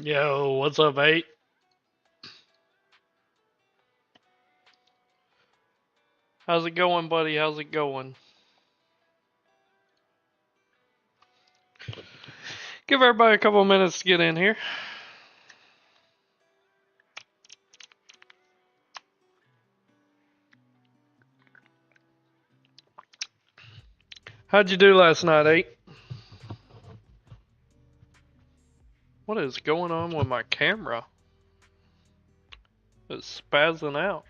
Yo, what's up, mate? How's it going, buddy? How's it going? Give everybody a couple of minutes to get in here. How'd you do last night, 8? What is going on with my camera? It's spazzing out.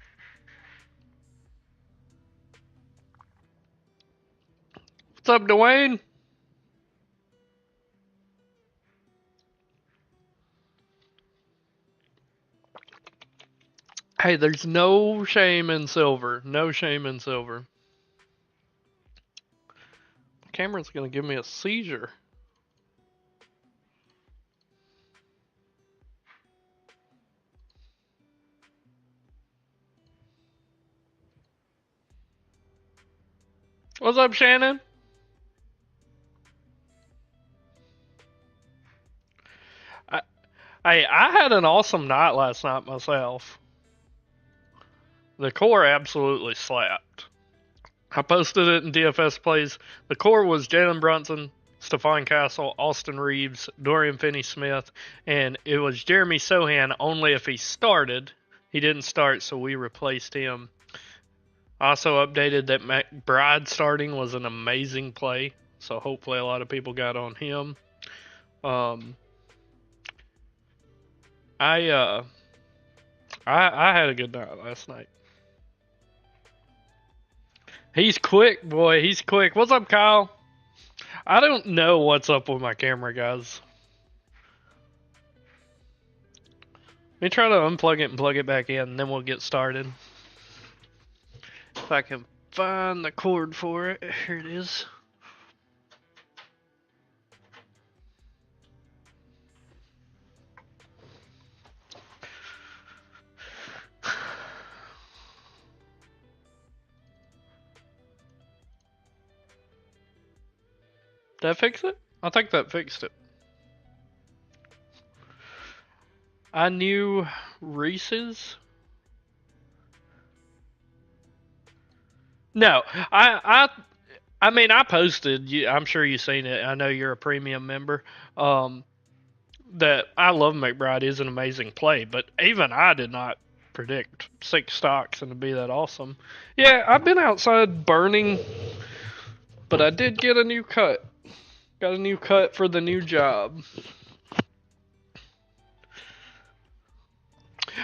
What's up, Dwayne? Hey, there's no shame in silver. No shame in silver. The camera's gonna give me a seizure. What's up, Shannon? I, I had an awesome night last night myself. The core absolutely slapped. I posted it in DFS plays. The core was Jalen Brunson, Stephon Castle, Austin Reeves, Dorian Finney-Smith, and it was Jeremy Sohan only if he started. He didn't start, so we replaced him. Also updated that McBride starting was an amazing play, so hopefully a lot of people got on him. I had a good night last night. He's quick, boy. He's quick. What's up, Kyle? I don't know what's up with my camera, guys. Let me try to unplug it and plug it back in, and then we'll get started. If I can find the cord for it. Here it is. Did that fix it? I think that fixed it. I knew Reese's. No, I mean, I posted. I'm sure you've seen it. I know you're a premium member. That I love McBride is an amazing play, but even I did not predict 6 stocks and to be that awesome. Yeah, I've been outside burning, but I did get a new cut. Got a new cut for the new job.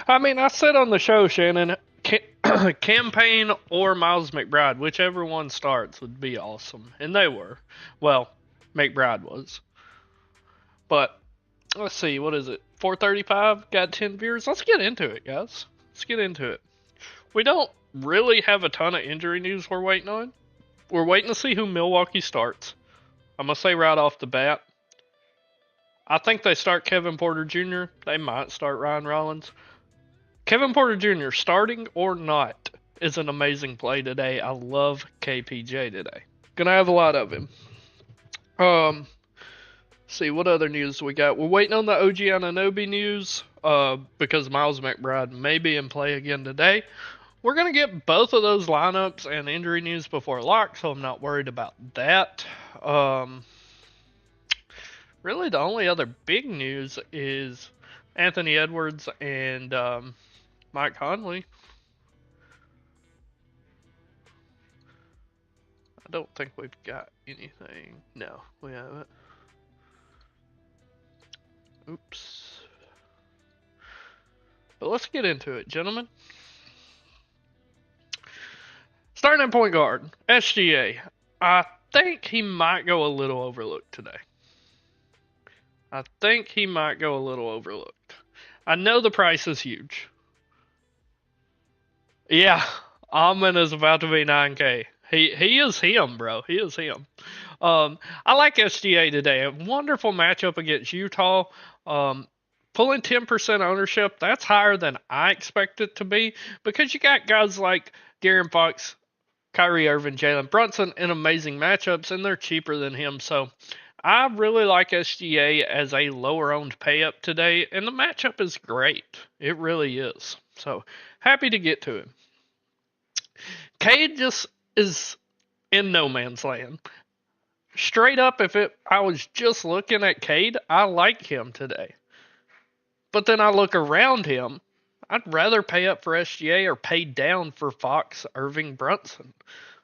I mean, I said on the show, Shannon, campaign or Miles McBride, whichever one starts would be awesome. And they were. Well, McBride was. But let's see, what is it? 435, got 10 viewers. Let's get into it, guys. Let's get into it. We don't really have a ton of injury news we're waiting on. We're waiting to see who Milwaukee starts. I'm going to say right off the bat, I think they start Kevin Porter Jr. They might start Ryan Rollins. Kevin Porter Jr., starting or not, is an amazing play today. I love KPJ today. Gonna have a lot of him. See what other news we got. We're waiting on the OG Anunoby news because Miles McBride may be in play again today. We're gonna get both of those lineups and injury news before lock, so I'm not worried about that. Really, the only other big news is Anthony Edwards and Mike Conley. I don't think we've got anything. No, we haven't. Oops. But let's get into it, gentlemen. Starting at point guard, SGA. I think he might go a little overlooked today. I think he might go a little overlooked. I know the price is huge. Yeah, Almond is about to be 9K. He is him, bro. He is him. I like SGA today. A wonderful matchup against Utah. Pulling 10% ownership, that's higher than I expect it to be because you got guys like De'Aaron Fox, Kyrie Irving, Jalen Brunson in amazing matchups, and they're cheaper than him. So I really like SGA as a lower owned pay up today, and the matchup is great. It really is. So happy to get to him. Cade just is in no man's land. Straight up, I was just looking at Cade, I like him today. But then I look around him, I'd rather pay up for SGA or pay down for Fox, Irving, Brunson.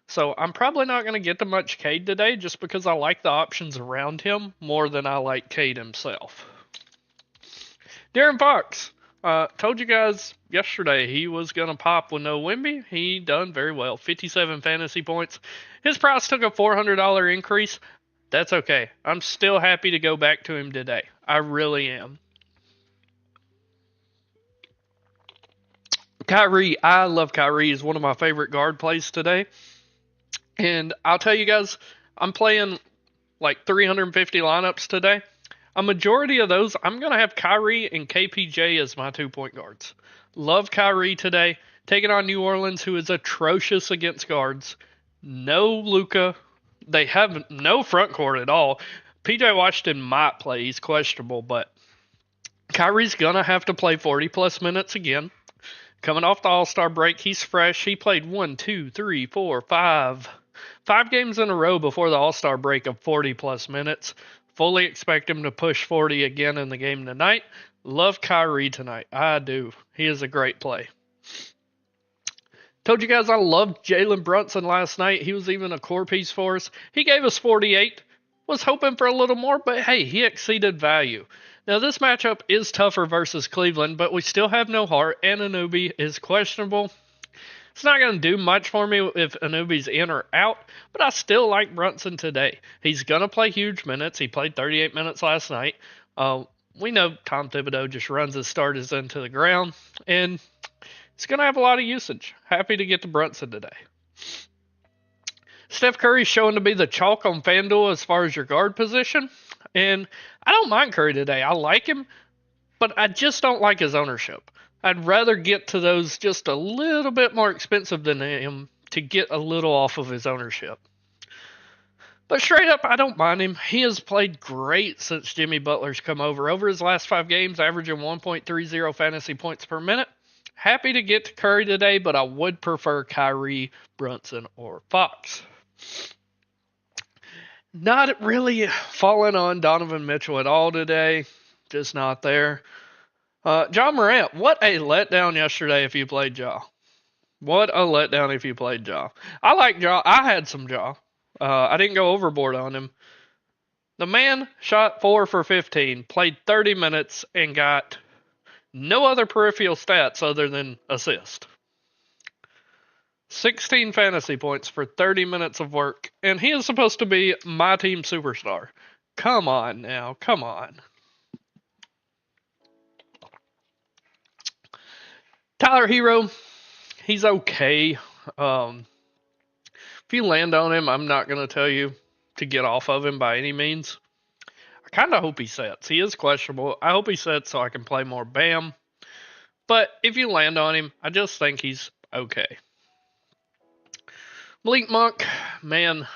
So I'm probably not going to get to much Cade today just because I like the options around him more than I like Cade himself. Darren Fox. Told you guys yesterday he was going to pop with no Wemby. He done very well. 57 fantasy points. His price took a $400 increase. That's okay. I'm still happy to go back to him today. I really am. Kyrie. I love Kyrie. He's one of my favorite guard plays today. And I'll tell you guys, I'm playing like 350 lineups today. A majority of those, I'm going to have Kyrie and KPJ as my 2-point guards. Love Kyrie today. Taking on New Orleans, who is atrocious against guards. No Luka. They have no front court at all. PJ Washington might play. He's questionable, but Kyrie's going to have to play 40-plus minutes again. Coming off the All-Star break, he's fresh. He played 5 games in a row before the All-Star break of 40-plus minutes. Fully expect him to push 40 again in the game tonight. Love Kyrie tonight. I do. He is a great play. Told you guys I loved Jalen Brunson last night. He was even a core piece for us. He gave us 48. Was hoping for a little more, but hey, he exceeded value. Now, this matchup is tougher versus Cleveland, but we still have no Hart, and Anunoby is questionable. It's not going to do much for me if Anunoby's in or out, but I still like Brunson today. He's going to play huge minutes. He played 38 minutes last night. We know Tom Thibodeau just runs his starters into the ground, and he's going to have a lot of usage. Happy to get to Brunson today. Steph Curry's showing to be the chalk on FanDuel as far as your guard position, and I don't mind Curry today. I like him, but I just don't like his ownership. I'd rather get to those just a little bit more expensive than him to get a little off of his ownership. But straight up, I don't mind him. He has played great since Jimmy Butler's come over. Over his last 5 games, averaging 1.30 fantasy points per minute. Happy to get to Curry today, but I would prefer Kyrie, Brunson, or Fox. Not really falling on Donovan Mitchell at all today. Just not there. Ja Morant, what a letdown yesterday if you played Ja. What a letdown if you played Ja. I like Ja. I had some Ja. I didn't go overboard on him. The man shot 4 for 15, played 30 minutes, and got no other peripheral stats other than assist. 16 fantasy points for 30 minutes of work, and he is supposed to be my team superstar. Come on now, come on. Tyler Hero, he's okay. If you land on him, I'm not going to tell you to get off of him by any means. I kind of hope he sets. He is questionable. I hope he sets so I can play more Bam. But if you land on him, I just think he's okay. Malik Monk, man,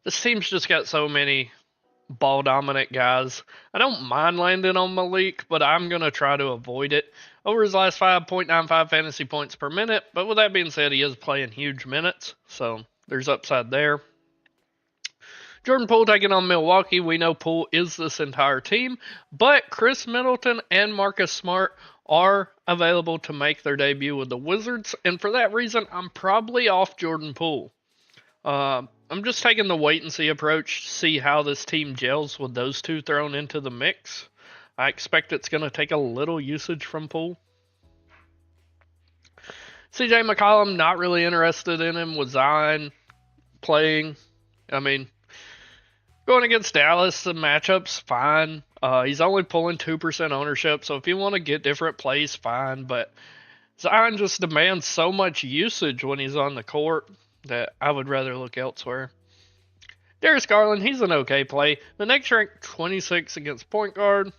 this team's just got so many ball dominant guys. I don't mind landing on Malik, but I'm going to try to avoid it. Over his last 5.95 fantasy points per minute, but with that being said, he is playing huge minutes, so there's upside there. Jordan Poole taking on Milwaukee. We know Poole is this entire team, but Chris Middleton and Marcus Smart are available to make their debut with the Wizards, and for that reason, I'm probably off Jordan Poole. I'm just taking the wait-and-see approach to see how this team gels with those two thrown into the mix. I expect it's going to take a little usage from Poole. CJ McCollum, not really interested in him with Zion playing. I mean, going against Dallas, the matchup's fine. He's only pulling 2% ownership, so if you want to get different plays, fine. But Zion just demands so much usage when he's on the court that I would rather look elsewhere. Darius Garland, he's an okay play. The next ranked 26 against point guard.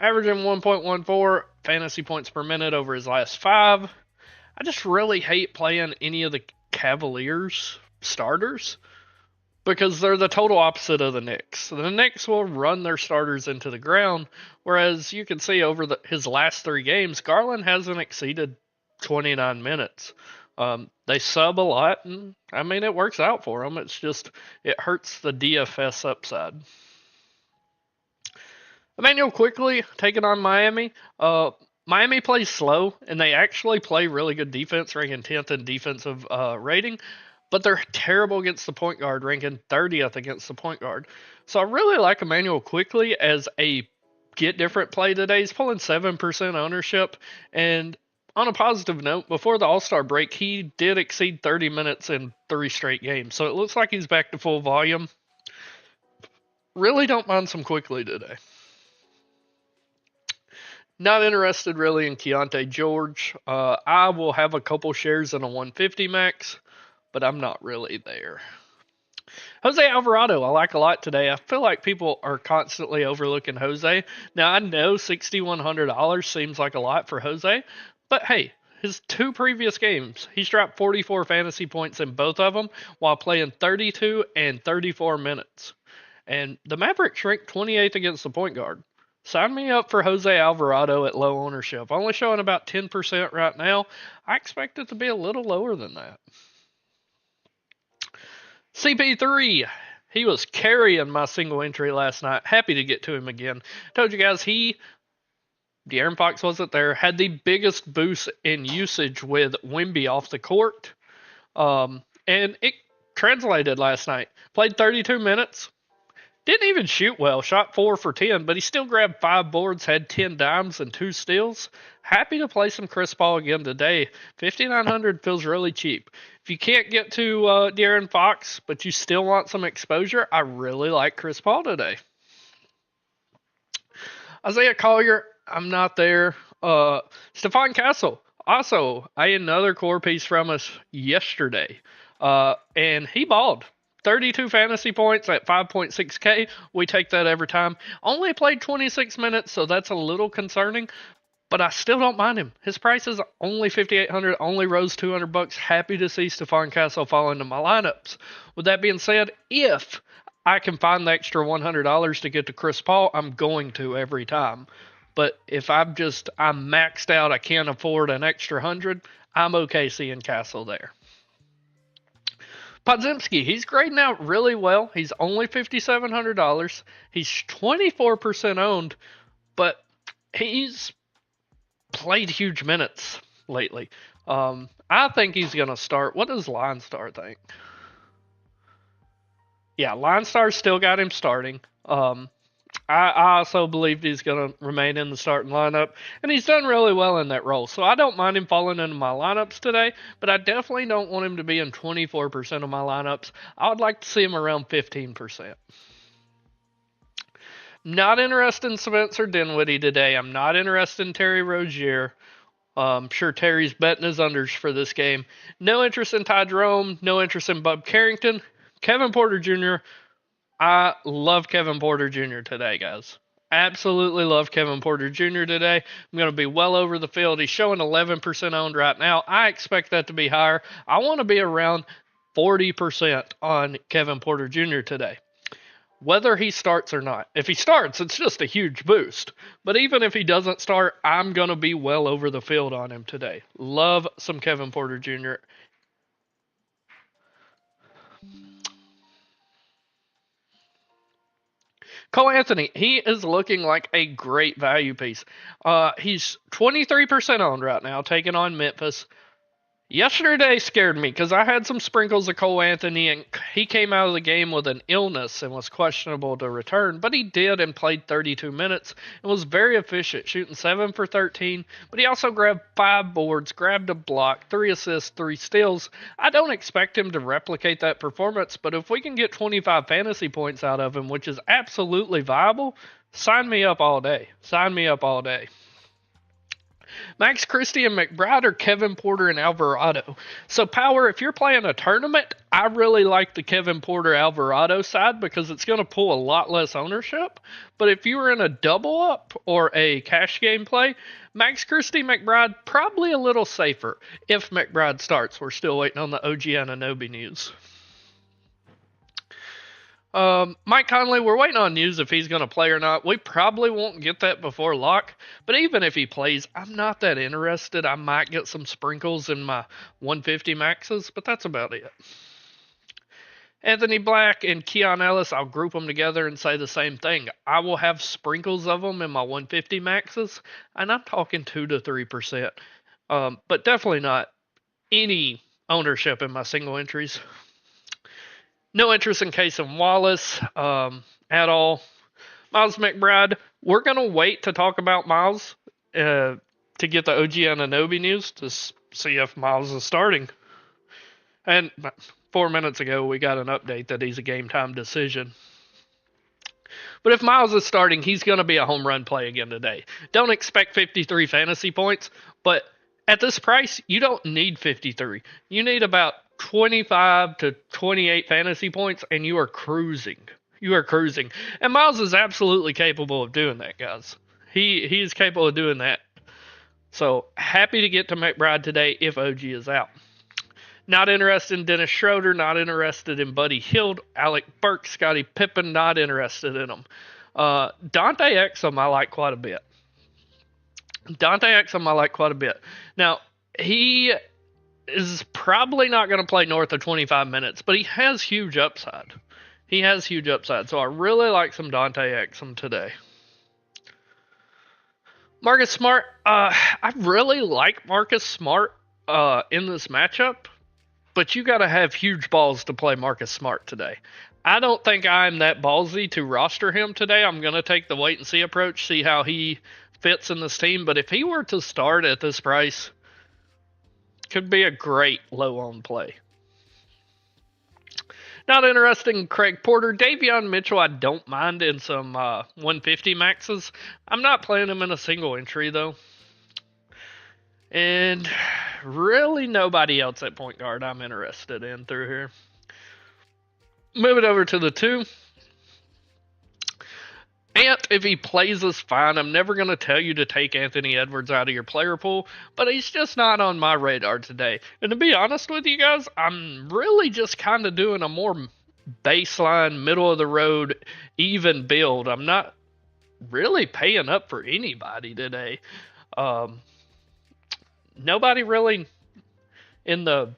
Averaging 1.14 fantasy points per minute over his last 5. I just really hate playing any of the Cavaliers starters because they're the total opposite of the Knicks. The Knicks will run their starters into the ground, whereas you can see over his last 3 games, Garland hasn't exceeded 29 minutes. They sub a lot, and I mean, it works out for them. It's just, it hurts the DFS upside. Immanuel Quickley taking on Miami. Miami plays slow, and they actually play really good defense, ranking 10th in defensive rating, but they're terrible against the point guard, ranking 30th against the point guard. So I really like Immanuel Quickley as a get different play today. He's pulling 7% ownership, and on a positive note, before the All-Star break, he did exceed 30 minutes in 3 straight games, so it looks like he's back to full volume. Really don't mind some Quickley today. Not interested really in Keontae George. I will have a couple shares in a 150 max, but I'm not really there. Jose Alvarado, I like a lot today. I feel like people are constantly overlooking Jose. Now, I know $6,100 seems like a lot for Jose, but hey, his 2 previous games, he's dropped 44 fantasy points in both of them while playing 32 and 34 minutes. And the Mavericks ranked 28th against the point guard. Sign me up for Jose Alvarado at low ownership. Only showing about 10% right now. I expect it to be a little lower than that. CP3. He was carrying my single entry last night. Happy to get to him again. Told you guys De'Aaron Fox wasn't there. Had the biggest boost in usage with Wemby off the court. And it translated last night. Played 32 minutes. Didn't even shoot well, shot 4 for 10, but he still grabbed 5 boards, had 10 dimes and 2 steals. Happy to play some Chris Paul again today. 5,900 feels really cheap. If you can't get to De'Aaron Fox, but you still want some exposure, I really like Chris Paul today. Isaiah Collier, I'm not there. Stephon Castle, also, I had another core piece from us yesterday, and he balled. 32 fantasy points at 5.6K. We take that every time. Only played 26 minutes, so that's a little concerning, but I still don't mind him. His price is only 5,800, only rose $200. Happy to see Stephon Castle fall into my lineups. With that being said, if I can find the extra $100 to get to Chris Paul, I'm going to every time. But if I'm maxed out, I can't afford an extra 100, I'm okay seeing Castle there. Podziemski, he's grading out really well. He's only $5,700. He's 24% owned, but he's played huge minutes lately. I think he's going to start. What does Line Star think? Yeah, Line Star still got him starting. I also believe he's going to remain in the starting lineup, and he's done really well in that role. So I don't mind him falling into my lineups today, but I definitely don't want him to be in 24% of my lineups. I would like to see him around 15%. Not interested in Spencer Dinwiddie today. I'm not interested in Terry Rozier. I'm sure Terry's betting his unders for this game. No interest in Ty Jerome. No interest in Bub Carrington. Kevin Porter Jr., I love Kevin Porter Jr. today, guys. Absolutely love Kevin Porter Jr. today. I'm going to be well over the field. He's showing 11% owned right now. I expect that to be higher. I want to be around 40% on Kevin Porter Jr. today. Whether he starts or not. If he starts, it's just a huge boost. But even if he doesn't start, I'm going to be well over the field on him today. Love some Kevin Porter Jr. Cole Anthony, he is looking like a great value piece. He's 23% owned right now, taking on Memphis. Yesterday scared me because I had some sprinkles of Cole Anthony, and he came out of the game with an illness and was questionable to return, but he did and played 32 minutes and was very efficient, shooting 7 for 13, but he also grabbed 5 boards, grabbed a block, 3 assists, 3 steals. I don't expect him to replicate that performance, but if we can get 25 fantasy points out of him, which is absolutely viable, sign me up all day. Sign me up all day. Max Christie and McBride or Kevin Porter and Alvarado. So, Power, if you're playing a tournament, I really like the Kevin Porter Alvarado side because it's going to pull a lot less ownership. But if you were in a double up or a cash game play, Max Christie, McBride, probably a little safer if McBride starts. We're still waiting on the OG Anunoby news. Mike Conley, we're waiting on news if he's going to play or not. We probably won't get that before lock, but even if he plays, I'm not that interested. I might get some sprinkles in my 150 maxes, but that's about it. Anthony Black and Keon Ellis, I'll group them together and say the same thing. I will have sprinkles of them in my 150 maxes, and I'm talking 2 to 3%, but definitely not any ownership in my single entries. No interest in Casey Wallace at all. Miles McBride, we're going to wait to talk about Miles to get the OG Anunoby news to see if Miles is starting. And 4 minutes ago, we got an update that he's a game time decision. But if Miles is starting, he's going to be a home run play again today. Don't expect 53 fantasy points, but at this price, you don't need 53. You need about 25 to 28 fantasy points, and you are cruising. You are cruising. And Miles is absolutely capable of doing that, guys. He is capable of doing that. So, happy to get to McBride today if OG is out. Not interested in Dennis Schroeder, not interested in Buddy Hield, Alec Burke, Scottie Pippen, not interested in them. Dante Exum I like quite a bit. Now, he is probably not going to play north of 25 minutes, but he has huge upside. So I really like some Dante Exum today. Marcus Smart, I really like Marcus Smart in this matchup, but you got to have huge balls to play Marcus Smart today. I don't think I'm that ballsy to roster him today. I'm going to take the wait and see approach, see how he fits in this team. But if he were to start at this price, could be a great low-owned play. Not interested in Craig Porter. Davion Mitchell, I don't mind in some 150 maxes. I'm not playing him in a single entry, though. And really nobody else at point guard I'm interested in through here. Moving over to the 2. Ant, if he plays, is fine. I'm never going to tell you to take Anthony Edwards out of your player pool, but he's just not on my radar today. And to be honest with you guys, I'm really just kind of doing a more baseline, middle of the road, even build. I'm not really paying up for anybody today. Nobody really in the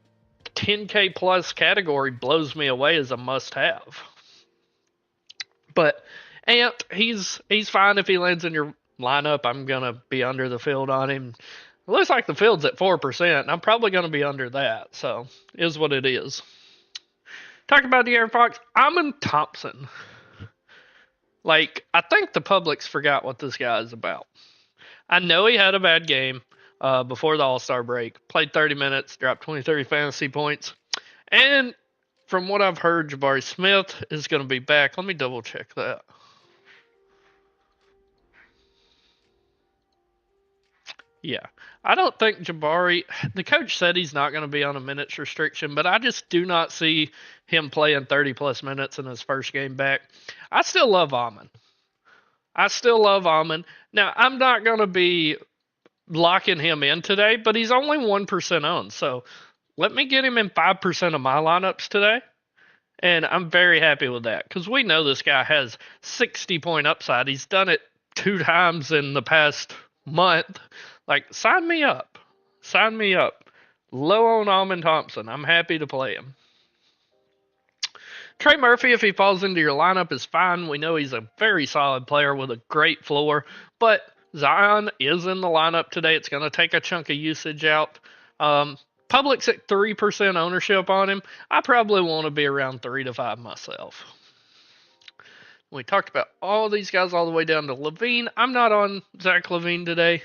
10K plus category blows me away as a must-have. But Ant, he's fine if he lands in your lineup. I'm going to be under the field on him. It looks like the field's at 4%, and I'm probably going to be under that. So, is what it is. Talk about De'Aaron Fox. Amon Thompson. I think the public's forgot what this guy is about. I know he had a bad game before the All-Star break. Played 30 minutes, dropped 23 fantasy points. And from what I've heard, Jabari Smith is going to be back. Let me double check that. Yeah. I don't think Jabari, the coach said he's not going to be on a minutes restriction, but I just do not see him playing 30 plus minutes in his first game back. I still love Amon. Now, I'm not going to be locking him in today, but he's only 1% owned. So let me get him in 5% of my lineups today. And I'm very happy with that because we know this guy has 60-point upside. He's done it 2 times in the past month. Sign me up. Low on Amon Thompson. I'm happy to play him. Trey Murphy, if he falls into your lineup, is fine. We know he's a very solid player with a great floor. But Zion is in the lineup today. It's going to take a chunk of usage out. Public's at 3% ownership on him. I probably want to be around 3 to 5 myself. We talked about all these guys all the way down to Levine. I'm not on Zach Levine today.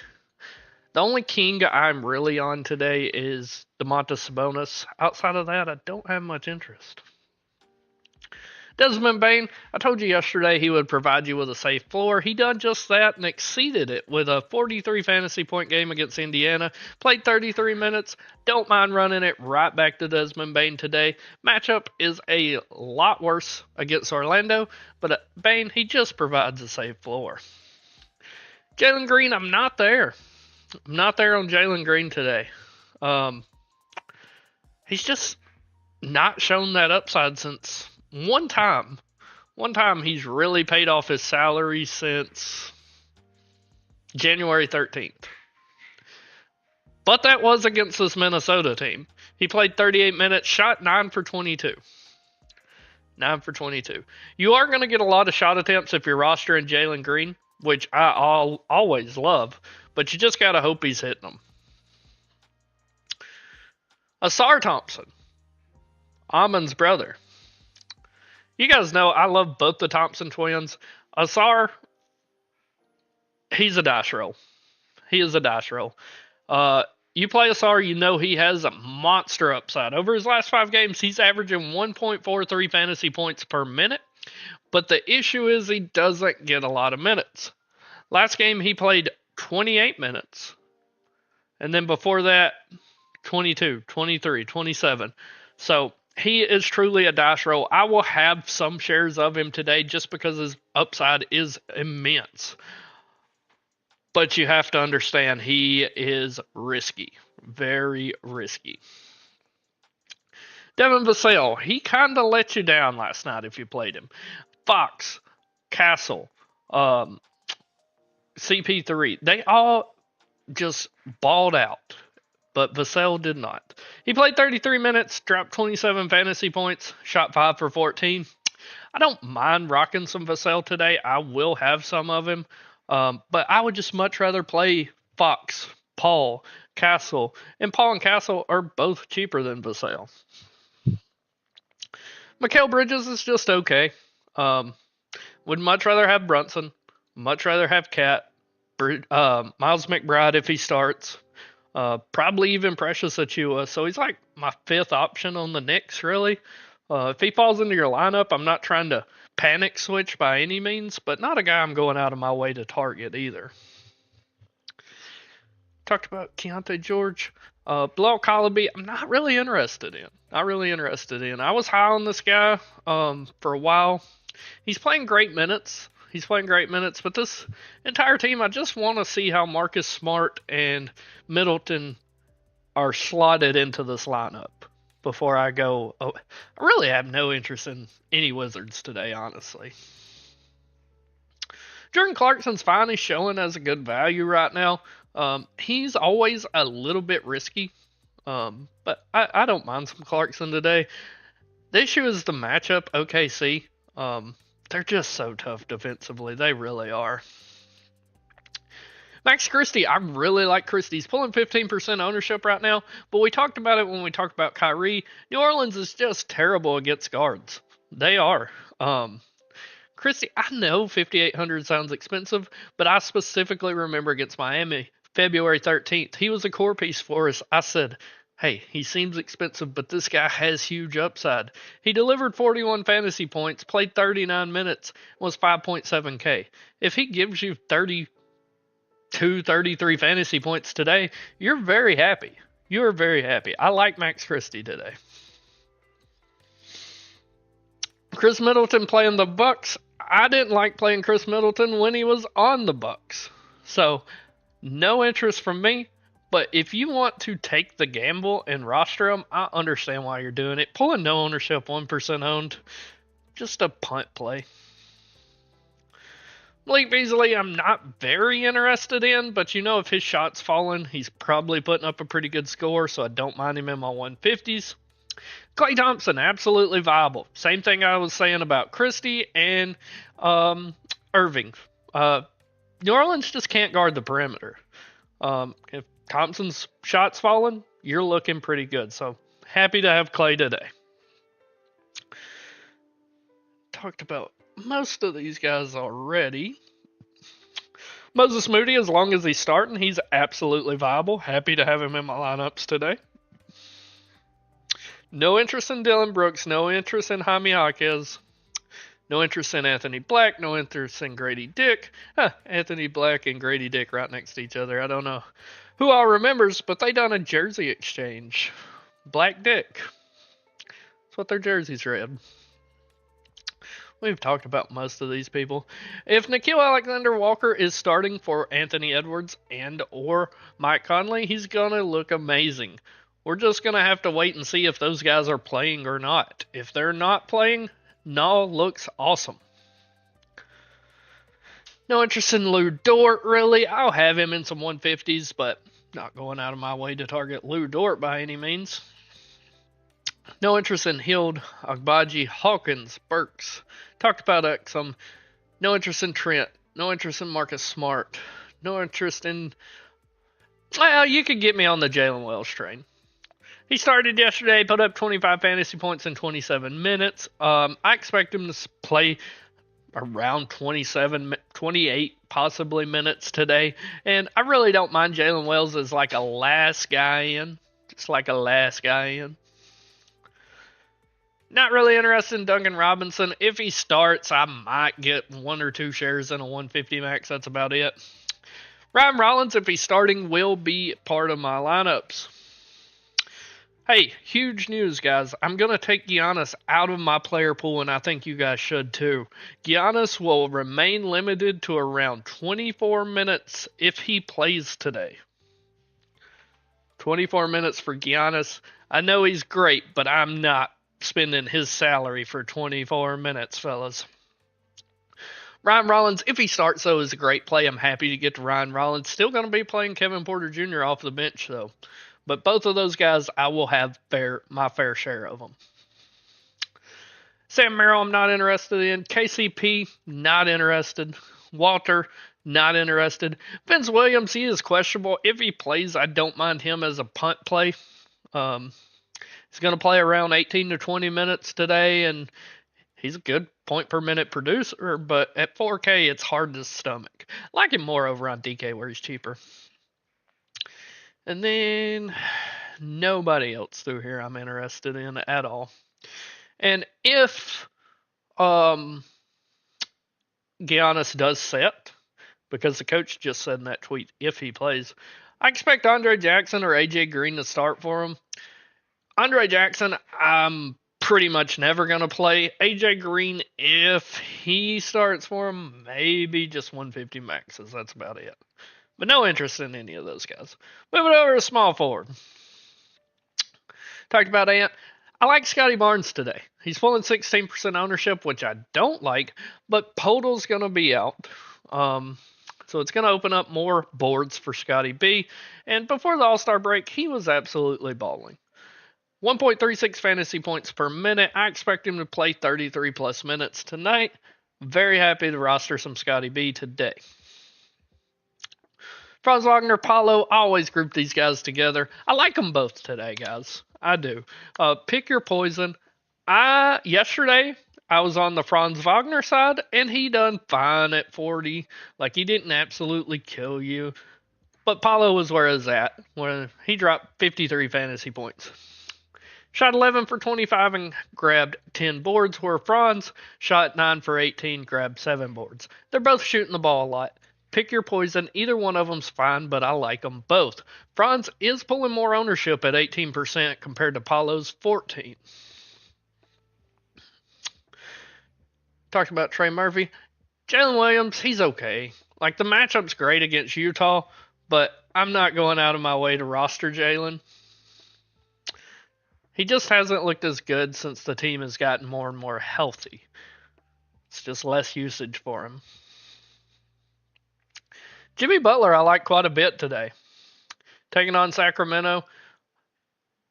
The only king I'm really on today is Domantas Sabonis. Outside of that, I don't have much interest. Desmond Bane, I told you yesterday he would provide you with a safe floor. He done just that and exceeded it with a 43 fantasy point game against Indiana. Played 33 minutes. Don't mind running it right back to Desmond Bane today. Matchup is a lot worse against Orlando, but Bane, he just provides a safe floor. Jalen Green, I'm not there. I'm not there on Jalen Green today. He's just not shown that upside since one time One time he's really paid off his salary since January 13th. But that was against this Minnesota team. He played 38 minutes, shot 9 for 22. 9 for 22. You are going to get a lot of shot attempts if you're rostering Jalen Green, which I always love, but you just got to hope he's hitting them. Asar Thompson, Amon's brother. You guys know I love both the Thompson twins. Asar, he's a dash roll. He is a dash roll. You play Asar, you know he has a monster upside. Over his last 5 games, he's averaging 1.43 fantasy points per minute. But the issue is he doesn't get a lot of minutes. Last game, he played 28 minutes. And then before that, 22, 23, 27. So he is truly a dash roll. I will have some shares of him today just because his upside is immense. But you have to understand he is risky. Very risky. Devin Vassell, he kind of let you down last night if you played him. Fox, Castle, CP3, they all just balled out. But Vassell did not. He played 33 minutes, dropped 27 fantasy points, shot 5 for 14. I don't mind rocking some Vassell today. I will have some of him. But I would just much rather play Fox, Paul, Castle, and Paul and Castle are both cheaper than Vassell. Mikal Bridges is just okay. Would much rather have Brunson, much rather have Cat, Miles McBride if he starts, probably even Precious Achua. So he's like my 5th option on the Knicks, really. If he falls into your lineup, I'm not trying to panic switch by any means, but not a guy I'm going out of my way to target either. Talked about Keontae George. Bilal Colaby, I'm not really interested in. I was high on this guy for a while. He's playing great minutes. But this entire team, I just want to see how Marcus Smart and Middleton are slotted into this lineup before I go. Oh, I really have no interest in any Wizards today, honestly. Jordan Clarkson's fine. He's showing as a good value right now. He's always a little bit risky, but I don't mind some Clarkson today. The issue is the matchup, OKC. They're just so tough defensively. They really are. Max Christie, I really like Christie. He's pulling 15% ownership right now, but we talked about it when we talked about Kyrie. New Orleans is just terrible against guards. They are. Christie, I know 5,800 sounds expensive, but I specifically remember against Miami, February 13th. He was a core piece for us. I said, hey, he seems expensive, but this guy has huge upside. He delivered 41 fantasy points, played 39 minutes, was 5.7K. If he gives you 32, 33 fantasy points today, you're very happy. You're very happy. I like Max Christie today. Chris Middleton playing the Bucks. I didn't like playing Chris Middleton when he was on the Bucks. So, no interest from me. But if you want to take the gamble and roster him, I understand why you're doing it. Pulling no ownership, 1% owned, just a punt play. Malik Beasley, I'm not very interested in, but you know if his shot's falling, he's probably putting up a pretty good score, so I don't mind him in my 150s. Klay Thompson, absolutely viable. Same thing I was saying about Christie and Irving. New Orleans just can't guard the perimeter. If Thompson's shot's falling, you're looking pretty good. So happy to have Klay today. Talked about most of these guys already. Moses Moody, as long as he's starting, he's absolutely viable. Happy to have him in my lineups today. No interest in Dylan Brooks. No interest in Jaime Jaquez. No interest in Anthony Black. No interest in Grady Dick. Anthony Black and Grady Dick right next to each other. I don't know who all remembers, but they done a jersey exchange. Black Dick. That's what their jerseys read. We've talked about most of these people. If Nickeil Alexander-Walker is starting for Anthony Edwards and or Mike Conley, he's going to look amazing. We're just going to have to wait and see if those guys are playing or not. If they're not playing, Null looks awesome. No interest in Lou Dort, really. I'll have him in some 150s, but not going out of my way to target Lou Dort by any means. No interest in Hield, Agbaji, Hawkins, Burks. Talked about that some. No interest in Trent. No interest in Marcus Smart. No interest in. Well, you could get me on the Jalen Wells train. He started yesterday, put up 25 fantasy points in 27 minutes. I expect him to play around 27, 28 possibly minutes today. And I really don't mind Jalen Wells as like a last guy in. Just like a last guy in. Not really interested in Duncan Robinson. If he starts, I might get 1 or 2 shares in a 150 max. That's about it. Ryan Rollins, if he's starting, will be part of my lineups. Hey, huge news, guys. I'm going to take Giannis out of my player pool, and I think you guys should too. Giannis will remain limited to around 24 minutes if he plays today. 24 minutes for Giannis. I know he's great, but I'm not spending his salary for 24 minutes, fellas. Ryan Rollins, if he starts, though, is a great play. I'm happy to get to Ryan Rollins. Still going to be playing Kevin Porter Jr. off the bench, though. But both of those guys, I will have my fair share of them. Sam Merrill, I'm not interested in. KCP, not interested. Walter, not interested. Vince Williams, he is questionable. If he plays, I don't mind him as a punt play. He's going to play around 18 to 20 minutes today, and he's a good point per minute producer, but at 4K, it's hard to stomach. I like him more over on DK where he's cheaper. And then nobody else through here I'm interested in at all. And if Giannis does set, because the coach just said in that tweet, if he plays, I expect Andre Jackson or AJ Green to start for him. Andre Jackson, I'm pretty much never going to play. AJ Green, if he starts for him, maybe just 150 maxes. That's about it. But no interest in any of those guys. Moving over to small forward. Talked about Ant. I like Scotty Barnes today. He's pulling 16% ownership, which I don't like, but Podol's going to be out. So it's going to open up more boards for Scotty B. And before the All-Star break, he was absolutely balling. 1.36 fantasy points per minute. I expect him to play 33 plus minutes tonight. Very happy to roster some Scotty B today. Franz Wagner, Paulo, I always group these guys together. I like them both today, guys. I do. Pick your poison. Yesterday, I was on the Franz Wagner side, and he done fine at 40. Like, he didn't absolutely kill you. But Paulo was where I was at, when he dropped 53 fantasy points. Shot 11 for 25 and grabbed 10 boards, where Franz shot 9 for 18, grabbed 7 boards. They're both shooting the ball a lot. Pick your poison. Either one of them's fine, but I like them both. Franz is pulling more ownership at 18% compared to Paulo's 14%. Talked about Trey Murphy. Jalen Williams, he's okay. Like, the matchup's great against Utah, but I'm not going out of my way to roster Jalen. He just hasn't looked as good since the team has gotten more and more healthy. It's just less usage for him. Jimmy Butler, I like quite a bit today. Taking on Sacramento.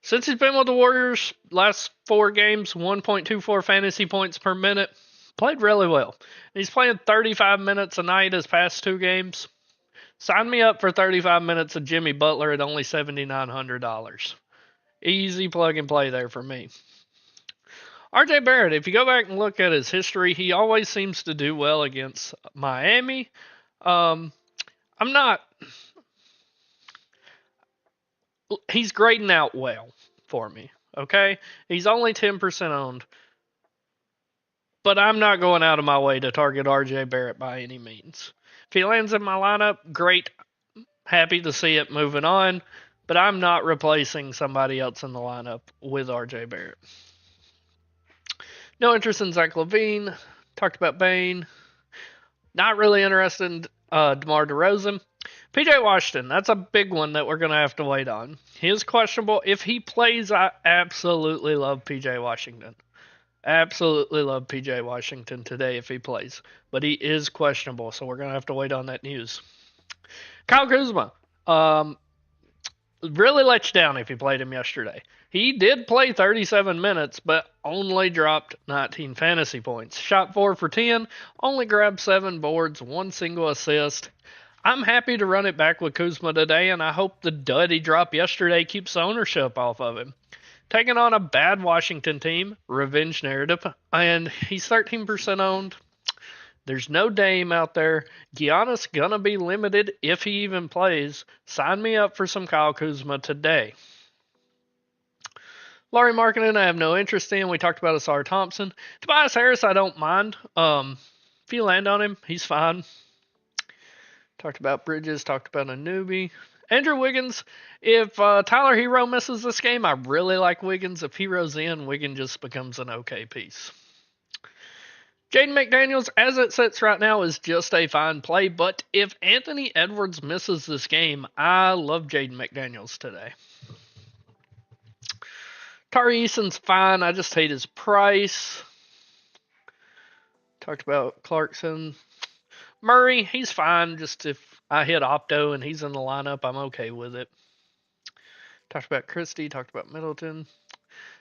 Since he's been with the Warriors, last 4 games, 1.24 fantasy points per minute. Played really well. He's playing 35 minutes a night his past 2 games. Sign me up for 35 minutes of Jimmy Butler at only $7,900. Easy plug and play there for me. RJ Barrett, if you go back and look at his history, he always seems to do well against Miami. He's grading out well for me, okay? He's only 10% owned, but I'm not going out of my way to target RJ Barrett by any means. If he lands in my lineup, great. Happy to see it moving on, but I'm not replacing somebody else in the lineup with RJ Barrett. No interest in Zach LaVine. Talked about Bane. Not really interested in DeMar DeRozan. PJ Washington, that's a big one that we're going to have to wait on. He is questionable. If he plays, I absolutely love PJ Washington. Absolutely love PJ Washington today if he plays, but he is questionable, so we're gonna have to wait on that news. Kyle Kuzma, um, really let you down if you played him yesterday. He did play 37 minutes, but only dropped 19 fantasy points. Shot 4 for 10, only grabbed 7 boards, 1 single assist. I'm happy to run it back with Kuzma today, and I hope the dud he dropped yesterday keeps ownership off of him. Taking on a bad Washington team, revenge narrative, and he's 13% owned. There's no Dame out there. Giannis gonna be limited if he even plays. Sign me up for some Kyle Kuzma today. Laurie Markkinen, I have no interest in. We talked about Asar Thompson. Tobias Harris, I don't mind. If you land on him, he's fine. Talked about Bridges. Talked about a newbie. Andrew Wiggins, if Tyler Hero misses this game, I really like Wiggins. If Hero's in, Wiggins just becomes an okay piece. Jaden McDaniels, as it sits right now, is just a fine play, but if Anthony Edwards misses this game, I love Jaden McDaniels today. Tari Eason's fine, I just hate his price. Talked about Clarkson. Murray, he's fine, just if I hit Opto and he's in the lineup, I'm okay with it. Talked about Christie, talked about Middleton.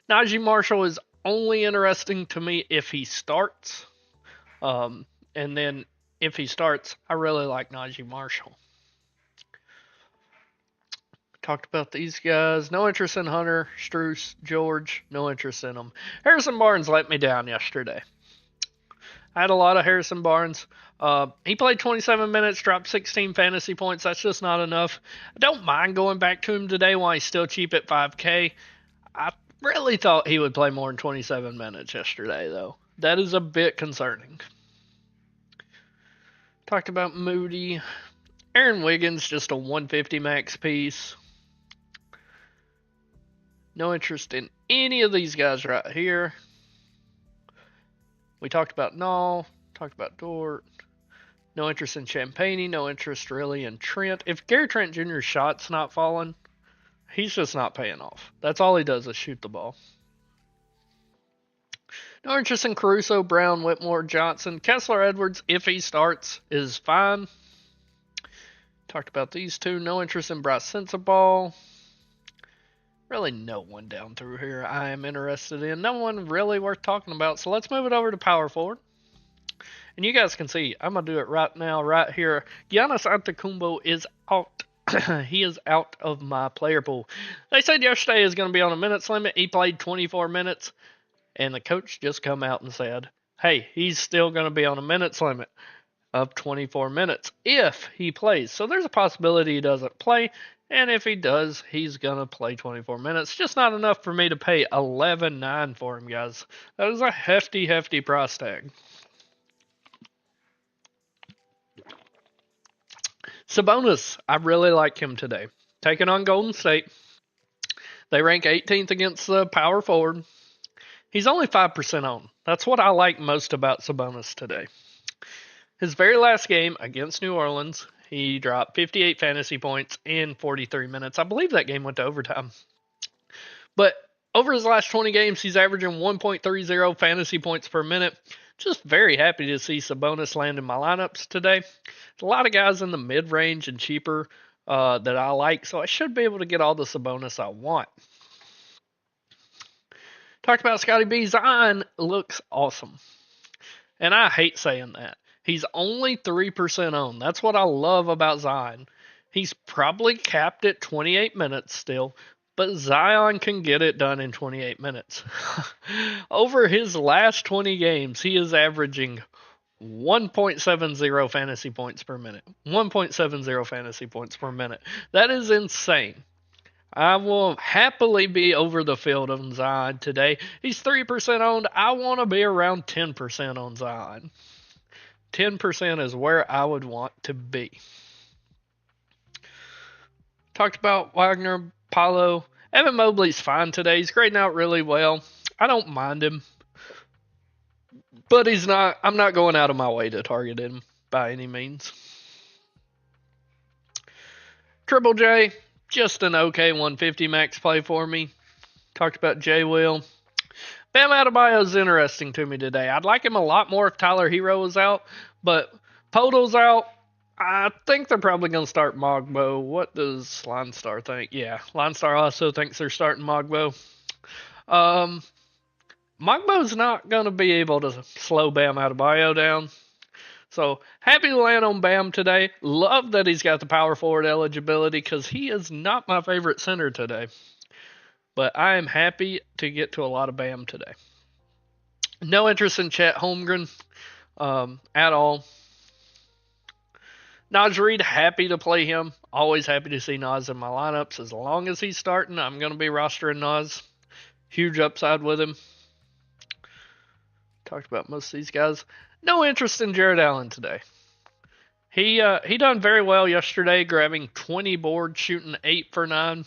Najee Marshall is only interesting to me if he starts. And then if he starts, I really like Najee Marshall. Talked about these guys. No interest in Hunter, Struce, George. No interest in them. Harrison Barnes let me down yesterday. I had a lot of Harrison Barnes. He played 27 minutes, dropped 16 fantasy points. That's just not enough. I don't mind going back to him today while he's still cheap at 5K. I really thought he would play more than 27 minutes yesterday, though. That is a bit concerning. Talked about Moody. Aaron Wiggins, just a 150 max piece. No interest in any of these guys right here. We talked about Null, talked about Dort. No interest in Champagne, no interest really in Trent. If Gary Trent Jr.'s shot's not falling, he's just not paying off. That's all he does is shoot the ball. No interest in Caruso, Brown, Whitmore, Johnson. Kessler Edwards, if he starts, is fine. Talked about these two. No interest in Bryce Sensabaugh. Really no one down through here I am interested in. No one really worth talking about. So let's move it over to power forward. And you guys can see, I'm going to do it right now, right here. Giannis Antetokounmpo is out. He is out of my player pool. They said yesterday he was going to be on a minutes limit. He played 24 minutes. And the coach just come out and said, hey, he's still going to be on a minutes limit of 24 minutes if he plays. So there's a possibility he doesn't play. And if he does, he's going to play 24 minutes. Just not enough for me to pay $11.9 for him, guys. That is a hefty, hefty price tag. Sabonis, I really like him today. Taking on Golden State. They rank 18th against the power forward. He's only 5% owned. That's what I like most about Sabonis today. His very last game against New Orleans, he dropped 58 fantasy points in 43 minutes. I believe that game went to overtime. But over his last 20 games, he's averaging 1.30 fantasy points per minute. Just very happy to see Sabonis land in my lineups today. There's a lot of guys in the mid-range and cheaper that I like, so I should be able to get all the Sabonis I want. Talked about Scotty B. Zion looks awesome. And I hate saying that. He's only 3% owned. That's what I love about Zion. He's probably capped at 28 minutes still, but Zion can get it done in 28 minutes. Over his last 20 games, he is averaging 1.70 fantasy points per minute. 1.70 fantasy points per minute. That is insane. I will happily be over the field on Zion today. He's 3% owned. I want to be around 10% on Zion. 10% is where I would want to be. Talked about Wagner, Paulo. Evan Mobley's fine today. He's grading out really well. I don't mind him. But I'm not going out of my way to target him by any means. Triple J, just an okay 150 max play for me. Talked about J. Will. Bam Adebayo's interesting to me today. I'd like him a lot more if Tyler Hero was out, but Podol's out. I think they're probably going to start Mogbo. What does Line Star think? Yeah, Line Star also thinks they're starting Mogbo. Mogbo's not going to be able to slow Bam Adebayo down. So happy to land on Bam today. Love that he's got the power forward eligibility because he is not my favorite center today. But I am happy to get to a lot of Bam today. No interest in Chet Holmgren at all. Naj Reid, happy to play him. Always happy to see Nas in my lineups. As long as he's starting, I'm going to be rostering Nas. Huge upside with him. Talked about most of these guys. No interest in Jared Allen today. He done very well yesterday, grabbing 20 boards, shooting 8 for 9.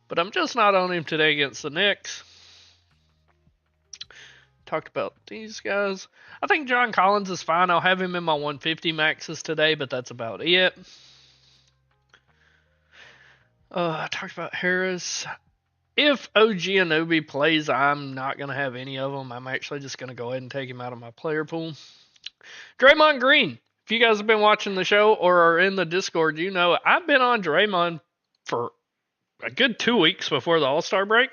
But I'm just not on him today against the Knicks. Talked about these guys. I think John Collins is fine. I'll have him in my 150 maxes today, but that's about it. I talked about Harris. If OG Anunoby plays, I'm not going to have any of them. I'm actually just going to go ahead and take him out of my player pool. Draymond Green. If you guys have been watching the show or are in the Discord, you know I've been on Draymond for a good 2 weeks before the All-Star break.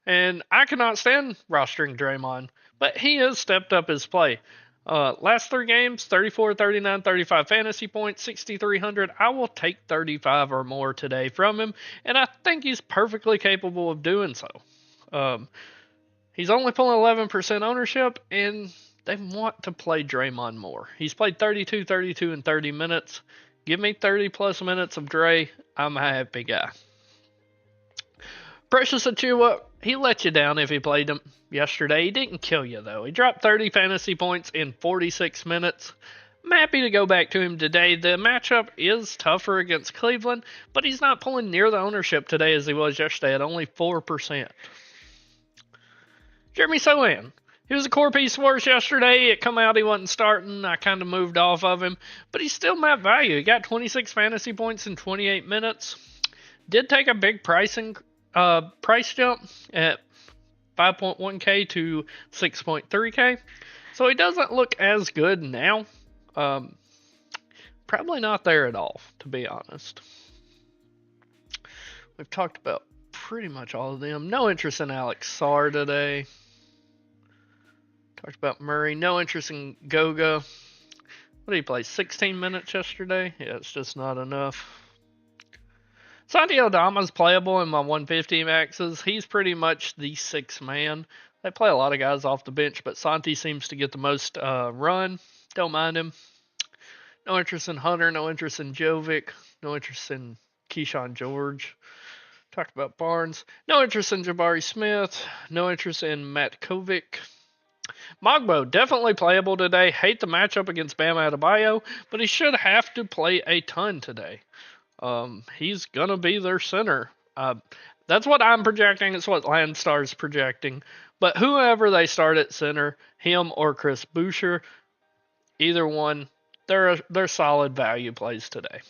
And I cannot stand rostering Draymond, but he has stepped up his play. Last 3 games, 34, 39, 35 fantasy points, 6,300. I will take 35 or more today from him, and I think he's perfectly capable of doing so. He's only pulling 11% ownership, and they want to play Draymond more. He's played 32, 32, and 30 minutes. Give me 30 plus minutes of Dre. I'm a happy guy. Precious Achiuwa, he let you down if he played him yesterday. He didn't kill you, though. He dropped 30 fantasy points in 46 minutes. I'm happy to go back to him today. The matchup is tougher against Cleveland, but he's not pulling near the ownership today as he was yesterday at only 4%. Jeremy Sohan. He was a core piece for us yesterday. It come out he wasn't starting. I kind of moved off of him, but he's still map value. He got 26 fantasy points in 28 minutes. Did take a big price jump at 5.1k to 6.3k. So he doesn't look as good now. Probably not there at all, to be honest. We've talked about pretty much all of them. No interest in Alex Sarr today. Talked about Murray. No interest in Goga. What did he play? 16 minutes yesterday? Yeah, it's just not enough. Santi Aldama's playable in my 150 maxes. He's pretty much the 6th man. They play a lot of guys off the bench, but Santi seems to get the most run. Don't mind him. No interest in Hunter. No interest in Jovic. No interest in Keyshawn George. Talked about Barnes. No interest in Jabari Smith. No interest in Matt Kovic. Mogbo, definitely playable today. Hate the matchup against Bam Adebayo, but he should have to play a ton today. He's going to be their center. That's what I'm projecting. It's what Landstar's projecting. But whoever they start at center, him or Chris Boucher, either one, they're solid value plays today.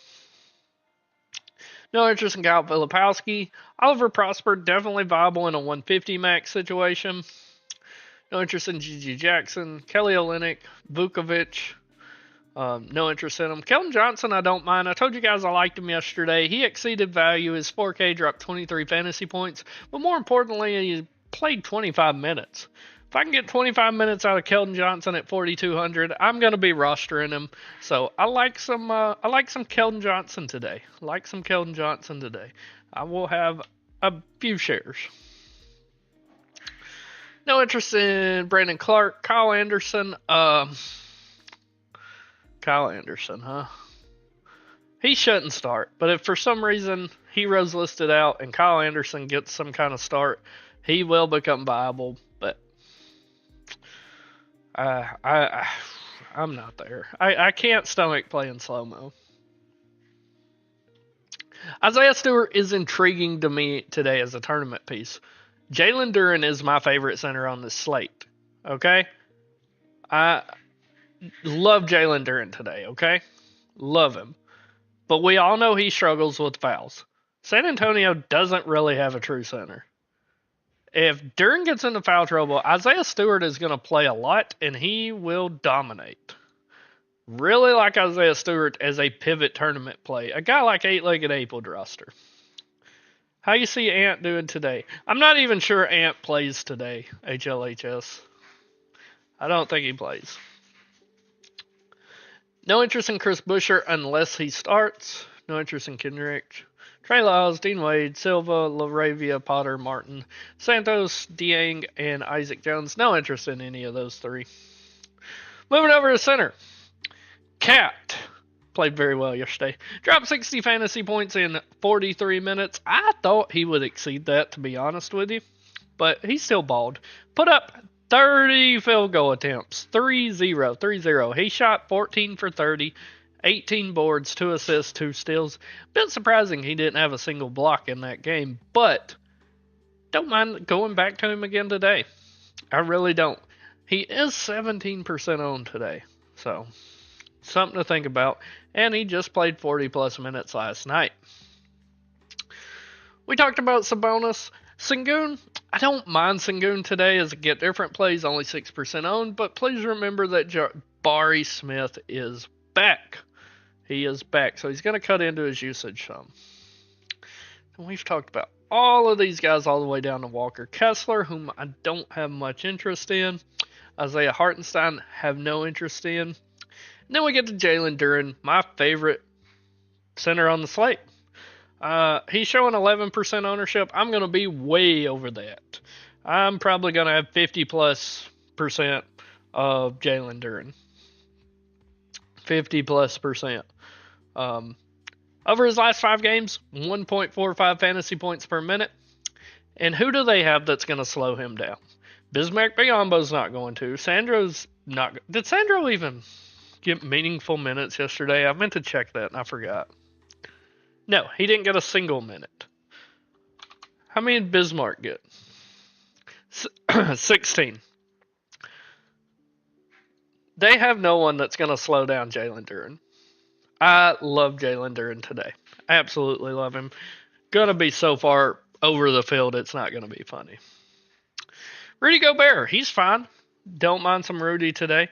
No interest in Kyle Filipowski. Oliver Prosper, definitely viable in a 150 max situation. No interest in G.G. Jackson, Kelly Olynyk, Vukovic. No interest in him. Keldon Johnson, I don't mind. I told you guys I liked him yesterday. He exceeded value. His 4K dropped 23 fantasy points. But more importantly, he played 25 minutes. If I can get 25 minutes out of Keldon Johnson at 4,200, I'm going to be rostering him. So I like some Keldon Johnson today. I will have a few shares. No interest in Brandon Clark. Kyle Anderson, huh? He shouldn't start. But if for some reason Heroes listed out and Kyle Anderson gets some kind of start, he will become viable. But I'm not there. I can't stomach playing slow-mo. Isaiah Stewart is intriguing to me today as a tournament piece. Jalen Duren is my favorite center on this slate. Okay? I love Jalen Duren today, okay? Love him. But we all know he struggles with fouls. San Antonio doesn't really have a true center. If Duran gets into foul trouble, Isaiah Stewart is going to play a lot, and he will dominate. Really like Isaiah Stewart as a pivot tournament play. A guy like 8-legged Ape would roster. How you see Ant doing today? I'm not even sure Ant plays today, HLHS. I don't think he plays. No interest in Chris Buescher unless he starts. No interest in Kenrich. Trey Lyles, Dean Wade, Silva, Laravia, Potter, Martin, Santos, Dieng, and Isaac Jones. No interest in any of those three. Moving over to center. Cat played very well yesterday. Dropped 60 fantasy points in 43 minutes. I thought he would exceed that, to be honest with you. But he still balled. Put up 30 field goal attempts. 3-0. 3-0. He shot 14 for 30. 18 boards, 2 assists, 2 steals. Bit surprising he didn't have a single block in that game, but don't mind going back to him again today. I really don't. He is 17% owned today, so something to think about. And he just played 40-plus minutes last night. We talked about Sabonis. Sengun, I don't mind Sengun today as a get different plays, only 6% owned, but please remember that Jabari Smith is back. He is back, so he's going to cut into his usage some. And we've talked about all of these guys all the way down to Walker Kessler, whom I don't have much interest in. Isaiah Hartenstein, have no interest in. And then we get to Jalen Duren, my favorite center on the slate. He's showing 11% ownership. I'm going to be way over that. I'm probably going to have 50+% of Jalen Duren. 50+%. Over his last 5 games, 1.45 fantasy points per minute. And who do they have that's going to slow him down? Bismack Biyombo's not going to. Sandro's not. Did Sandro even get meaningful minutes yesterday? I meant to check that and I forgot. No, he didn't get a single minute. How many did Bismarck get? 16. They have no one that's going to slow down Jalen Duren. I love Jalen Duren today. Absolutely love him. Gonna be so far over the field, it's not gonna be funny. Rudy Gobert, he's fine. Don't mind some Rudy today.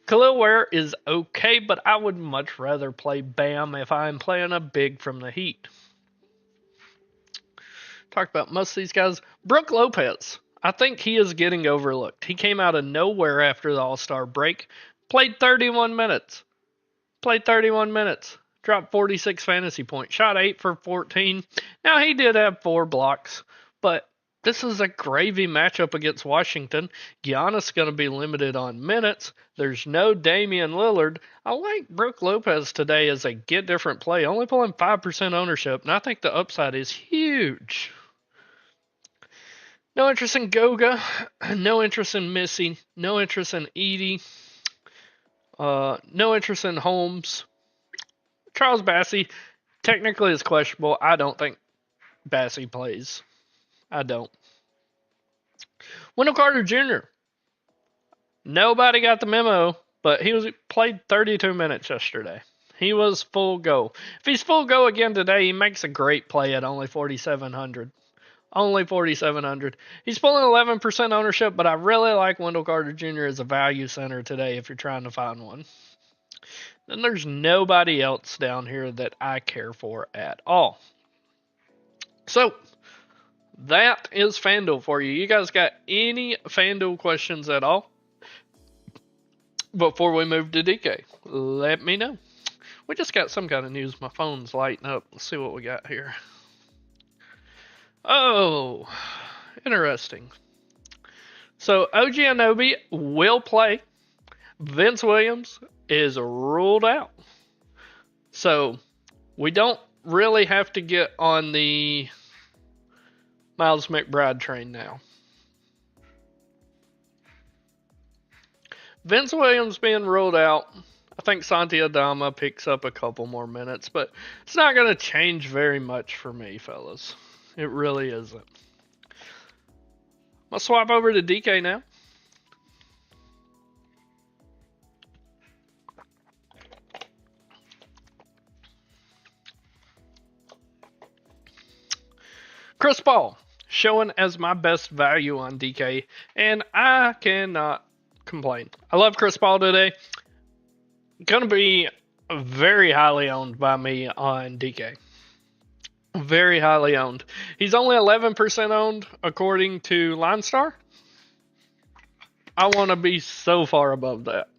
Khalil Ware is okay, but I would much rather play Bam if I'm playing a big from the Heat. Talked about most of these guys. Brook Lopez, I think he is getting overlooked. He came out of nowhere after the All-Star break. Played 31 minutes. Dropped 46 fantasy points. Shot 8 for 14. Now, he did have 4 blocks, but this is a gravy matchup against Washington. Giannis going to be limited on minutes. There's no Damian Lillard. I like Brook Lopez today as a get different play. Only pulling 5% ownership, and I think the upside is huge. No interest in Goga. No interest in Missy. No interest in Edie. No interest in Holmes. Charles Bassey technically is questionable. I don't think Bassey plays. I don't. Wendell Carter Jr. Nobody got the memo, but he played 32 minutes yesterday. He was full go. If he's full go again today, he makes a great play at only 4,700. Only 4,700. He's pulling 11% ownership, but I really like Wendell Carter Jr. as a value center today if you're trying to find one. Then there's nobody else down here that I care for at all. So, that is FanDuel for you. You guys got any FanDuel questions at all? Before we move to DK, let me know. We just got some kind of news. My phone's lighting up. Let's see what we got here. Oh, interesting. So, OG Anunoby will play. Vince Williams is ruled out. So, we don't really have to get on the Miles McBride train now. Vince Williams being ruled out. I think Santi Adama picks up a couple more minutes, but it's not going to change very much for me, fellas. It really isn't. I'll swap over to DK now. Chris Paul showing as my best value on DK, and I cannot complain. I love Chris Paul today. Gonna be very highly owned by me on DK. Very highly owned. He's only 11% owned according to LineStar. I want to be so far above that.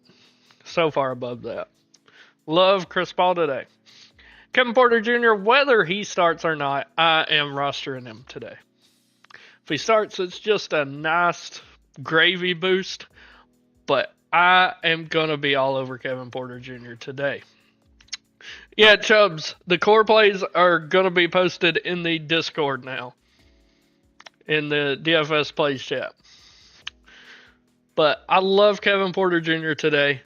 So far above that. Love Chris Paul today. Kevin Porter Jr., whether he starts or not, I am rostering him today. If he starts, it's just a nice gravy boost, but I am going to be all over Kevin Porter Jr. today. Yeah, Chubbs, the core plays are going to be posted in the Discord now, in the DFS plays chat. But I love Kevin Porter Jr. today.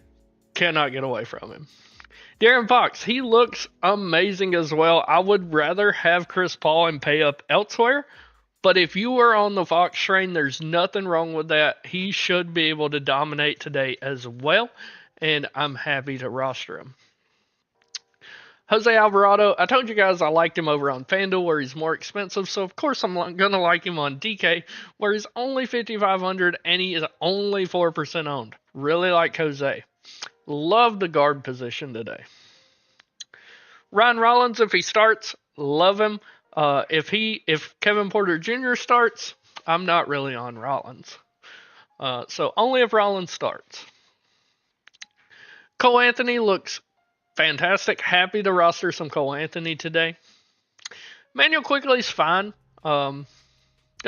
Cannot get away from him. De'Aaron Fox, he looks amazing as well. I would rather have Chris Paul and pay up elsewhere. But if you are on the Fox train, there's nothing wrong with that. He should be able to dominate today as well. And I'm happy to roster him. Jose Alvarado, I told you guys I liked him over on FanDuel where he's more expensive, so of course I'm going to like him on DK where he's only 5,500 and he is only 4% owned. Really like Jose. Love the guard position today. Ryan Rollins, if he starts, love him. If Kevin Porter Jr. starts, I'm not really on Rollins. So only if Rollins starts. Cole Anthony looks fantastic. Happy to roster some Cole Anthony today. Manuel Quickley's fine. Don't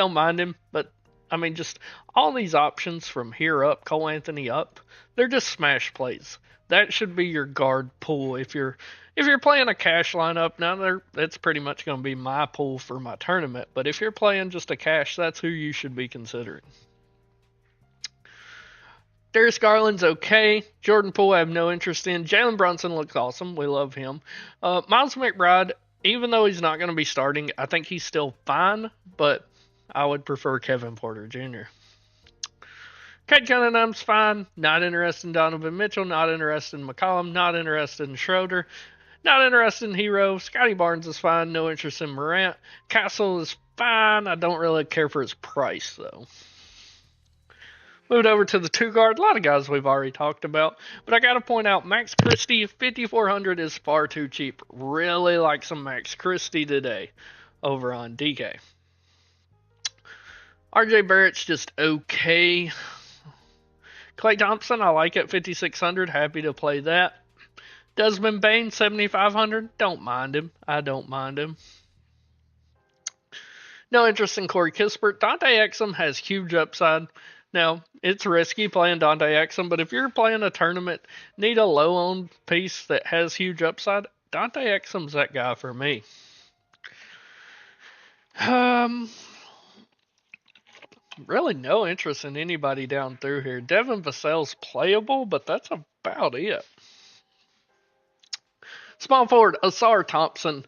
mind him, but I mean, just all these options from here up, Cole Anthony up, they're just smash plays. That should be your guard pool if you're playing a cash lineup. Now that's pretty much going to be my pool for my tournament. But if you're playing just a cash, that's who you should be considering. Darius Garland's okay. Jordan Poole I have no interest in. Jalen Brunson looks awesome. We love him. Miles McBride, even though he's not going to be starting, I think he's still fine, but I would prefer Kevin Porter Jr. Kate Cunningham's fine. Not interested in Donovan Mitchell. Not interested in McCollum. Not interested in Schroeder. Not interested in Hero. Scotty Barnes is fine. No interest in Morant. Castle is fine. I don't really care for his price, though. Moved over to the 2-guard. A lot of guys we've already talked about. But I got to point out, Max Christie, 5,400 is far too cheap. Really like some Max Christie today over on DK. RJ Barrett's just okay. Klay Thompson, I like it, 5,600. Happy to play that. Desmond Bane, 7,500. Don't mind him. I don't mind him. No interest in Corey Kispert. Dante Exum has huge upside. Now, it's risky playing Dante Exum, but if you're playing a tournament, need a low-owned piece that has huge upside, Dante Exum's that guy for me. Really no interest in anybody down through here. Devin Vassell's playable, but that's about it. Small forward, Asar Thompson.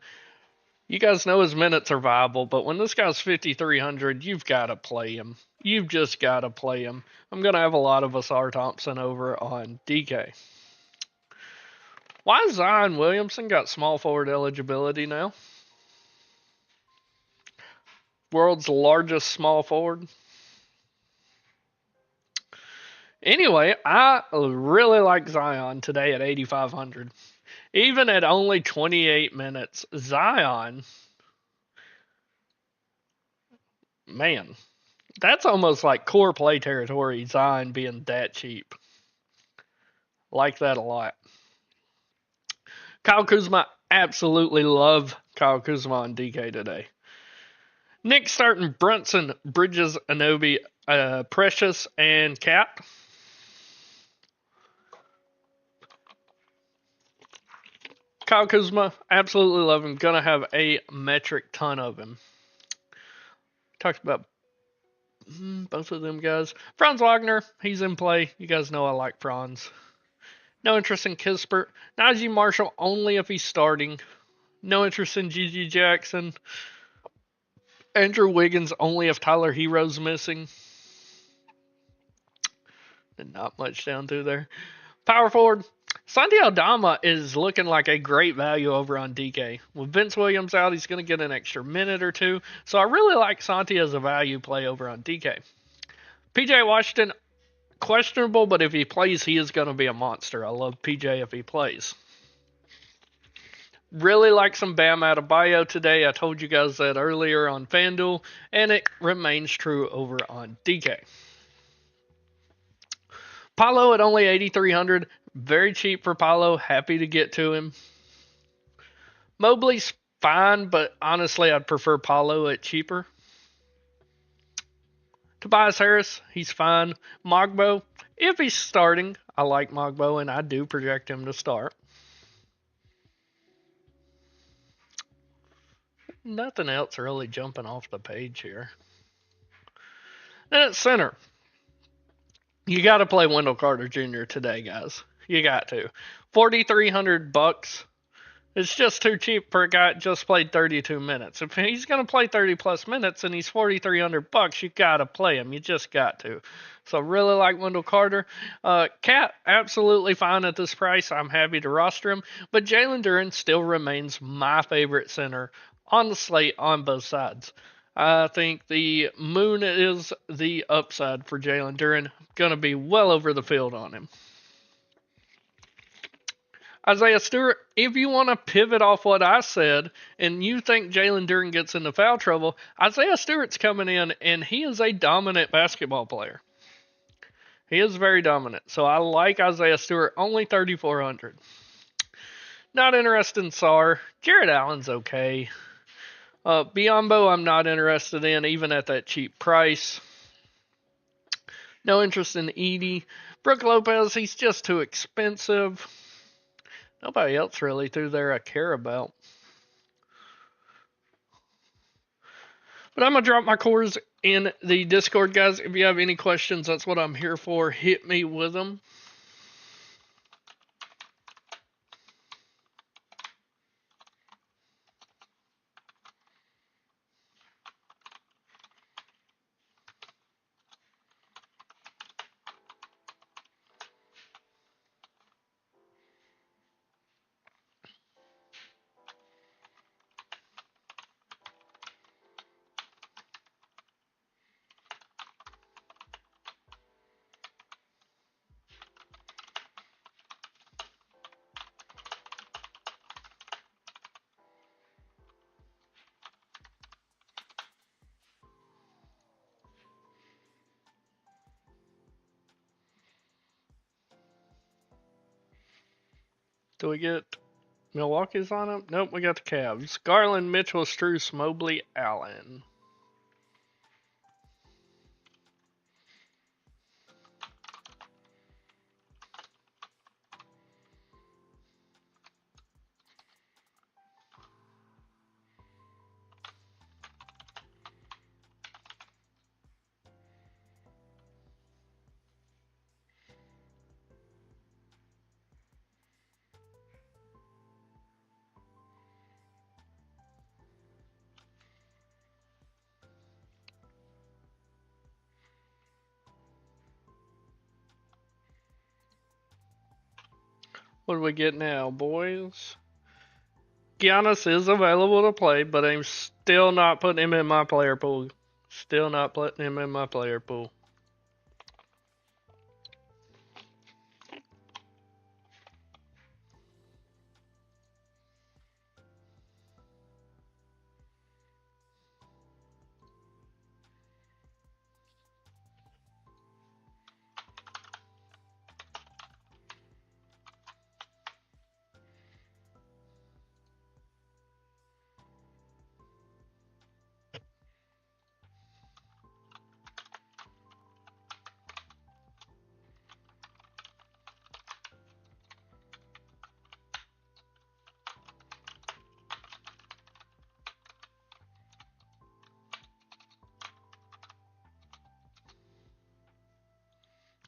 You guys know his minutes are viable, but when this guy's 5,300, you've got to play him. You've just got to play him. I'm going to have a lot of Asar Thompson over on DK. Why has Zion Williamson got small forward eligibility now? World's largest small forward. Anyway, I really like Zion today at 8,500. Even at only 28 minutes, Zion, man, that's almost like core play territory, Zion being that cheap. Like that a lot. Kyle Kuzma, absolutely love Kyle Kuzma on DK today. Nick starting Brunson, Bridges, Anobi, Precious, and Cap. Kyle Kuzma, absolutely love him. Gonna have a metric ton of him. Talked about both of them guys. Franz Wagner, he's in play. You guys know I like Franz. No interest in Kispert. Najee Marshall, only if he's starting. No interest in G.G. Jackson. Andrew Wiggins, only if Tyler Hero's missing. And not much down through there. Power forward, Santi Aldama is looking like a great value over on DK. With Vince Williams out, he's going to get an extra minute or two. So I really like Santi as a value play over on DK. PJ Washington, questionable, but if he plays, he is going to be a monster. I love PJ if he plays. Really like some Bam Adebayo today. I told you guys that earlier on FanDuel, and it remains true over on DK. Paolo at only 8,300, very cheap for Paolo. Happy to get to him. Mobley's fine, but honestly, I'd prefer Paolo at cheaper. Tobias Harris, he's fine. Mogbo, if he's starting, I like Mogbo, and I do project him to start. Nothing else really jumping off the page here. Then at center, you got to play Wendell Carter Jr. today, guys. You got to. $4,300. It's just too cheap for a guy that just played 32 minutes. If he's going to play 30 plus minutes and he's $4,300, you got to play him. You just got to. So really like Wendell Carter. Cat, absolutely fine at this price. I'm happy to roster him. But Jalen Duren still remains my favorite center on the slate on both sides. I think the moon is the upside for Jalen Duren. Going to be well over the field on him. Isaiah Stewart, if you want to pivot off what I said and you think Jalen Duren gets into foul trouble, Isaiah Stewart's coming in and he is a dominant basketball player. He is very dominant. So I like Isaiah Stewart, only 3,400. Not interested in Sarr. Jared Allen's okay. Biyombo I'm not interested in, even at that cheap price. No interest in Edey. Brook Lopez, he's just too expensive. Nobody else really through there I care about. But I'm going to drop my cores in the Discord, guys. If you have any questions, that's what I'm here for. Hit me with them. Do we get Milwaukee's on them? Nope, we got the Cavs. Garland, Mitchell, Strus, Mobley, Allen. What do we get now, boys? Giannis is available to play, but I'm still not putting him in my player pool. Still not putting him in my player pool.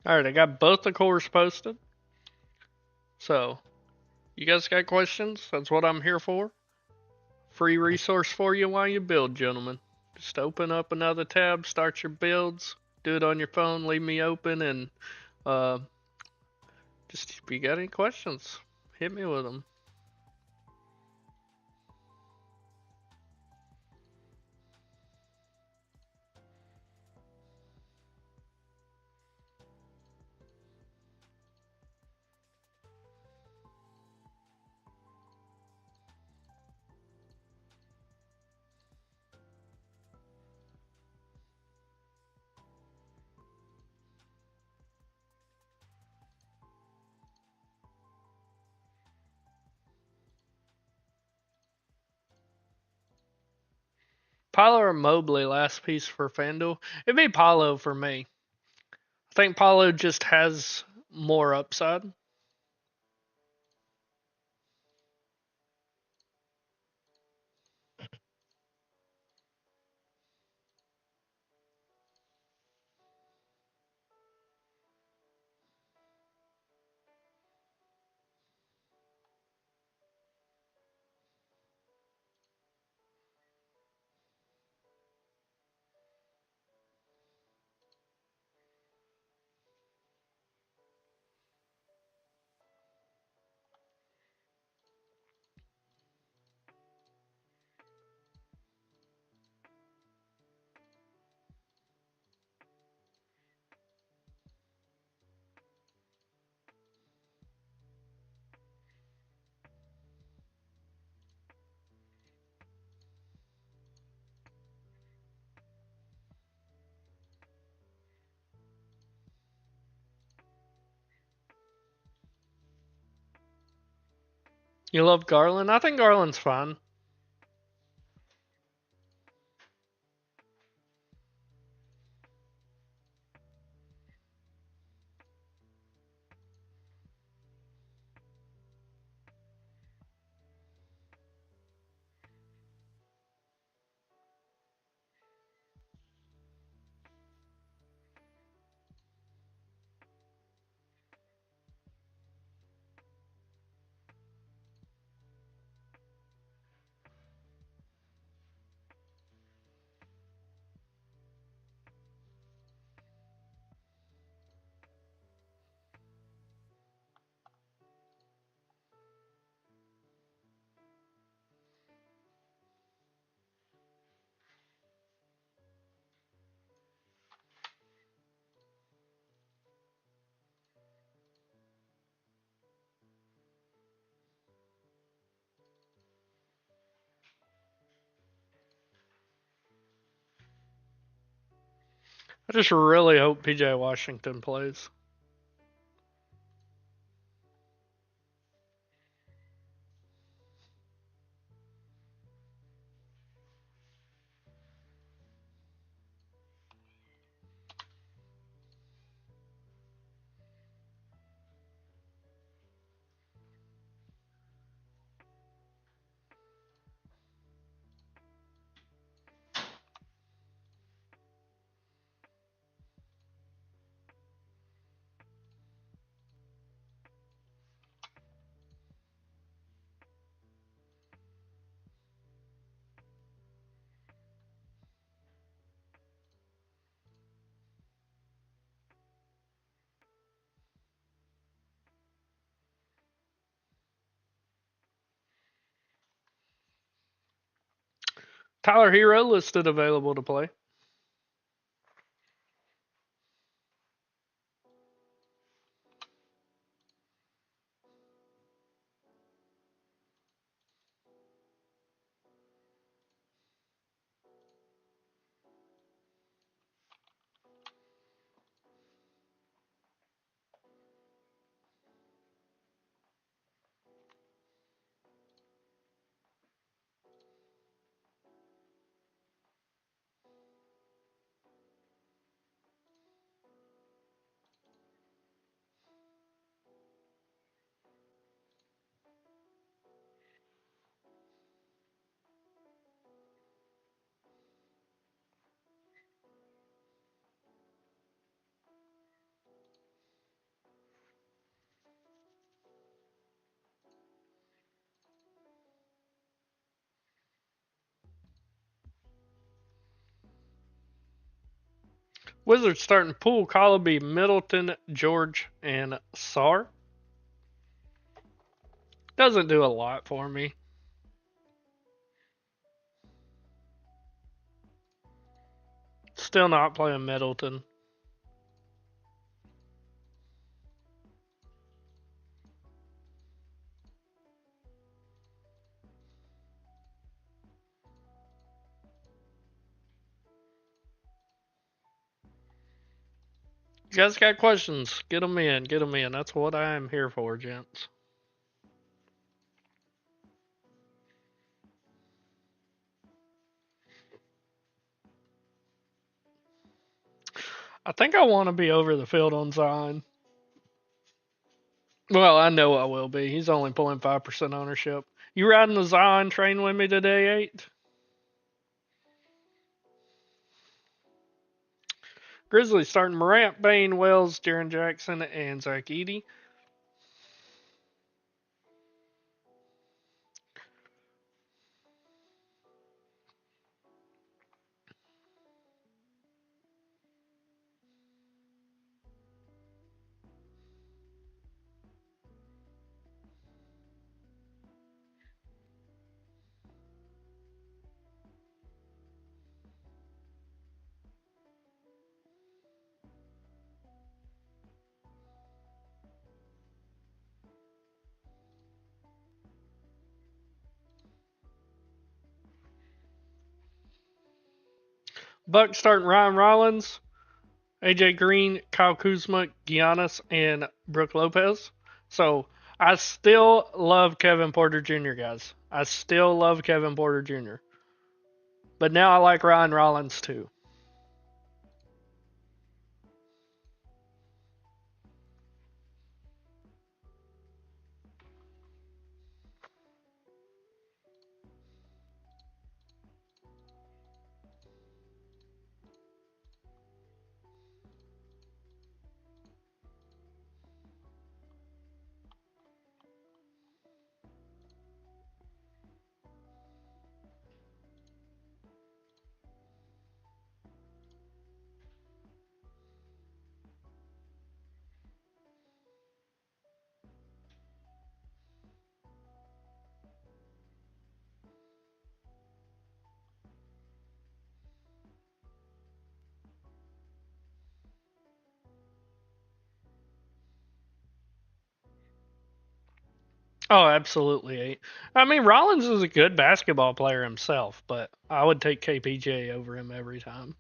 Alright, I got both the cores posted. So, you guys got questions? That's what I'm here for. Free resource for you while you build, gentlemen. Just open up another tab, start your builds, do it on your phone, leave me open, and Just if you got any questions, hit me with them. Paulo or Mobley, last piece for FanDuel. It'd be Paulo for me. I think Paulo just has more upside. You love Garland? I think Garland's fine. I just really hope PJ Washington plays. Tyler Hero listed available to play. Wizards starting pool: Collaby, Middleton, George, and Sar. Doesn't do a lot for me. Still not playing Middleton. You guys got questions? Get them in. Get them in. That's what I am here for, gents. I think I want to be over the field on Zion. Well, I know I will be. He's only pulling 5% ownership. You riding the Zion train with me today, 8? Grizzlies starting Morant, Bain, Wells, Jaren Jackson, and Zach Edey. Bucks starting Ryan Rollins, AJ Green, Kyle Kuzma, Giannis, and Brooke Lopez. So I still love Kevin Porter Jr., guys. I still love Kevin Porter Jr. But now I like Ryan Rollins too. Oh, absolutely. I mean, Rollins is a good basketball player himself, but I would take KPJ over him every time.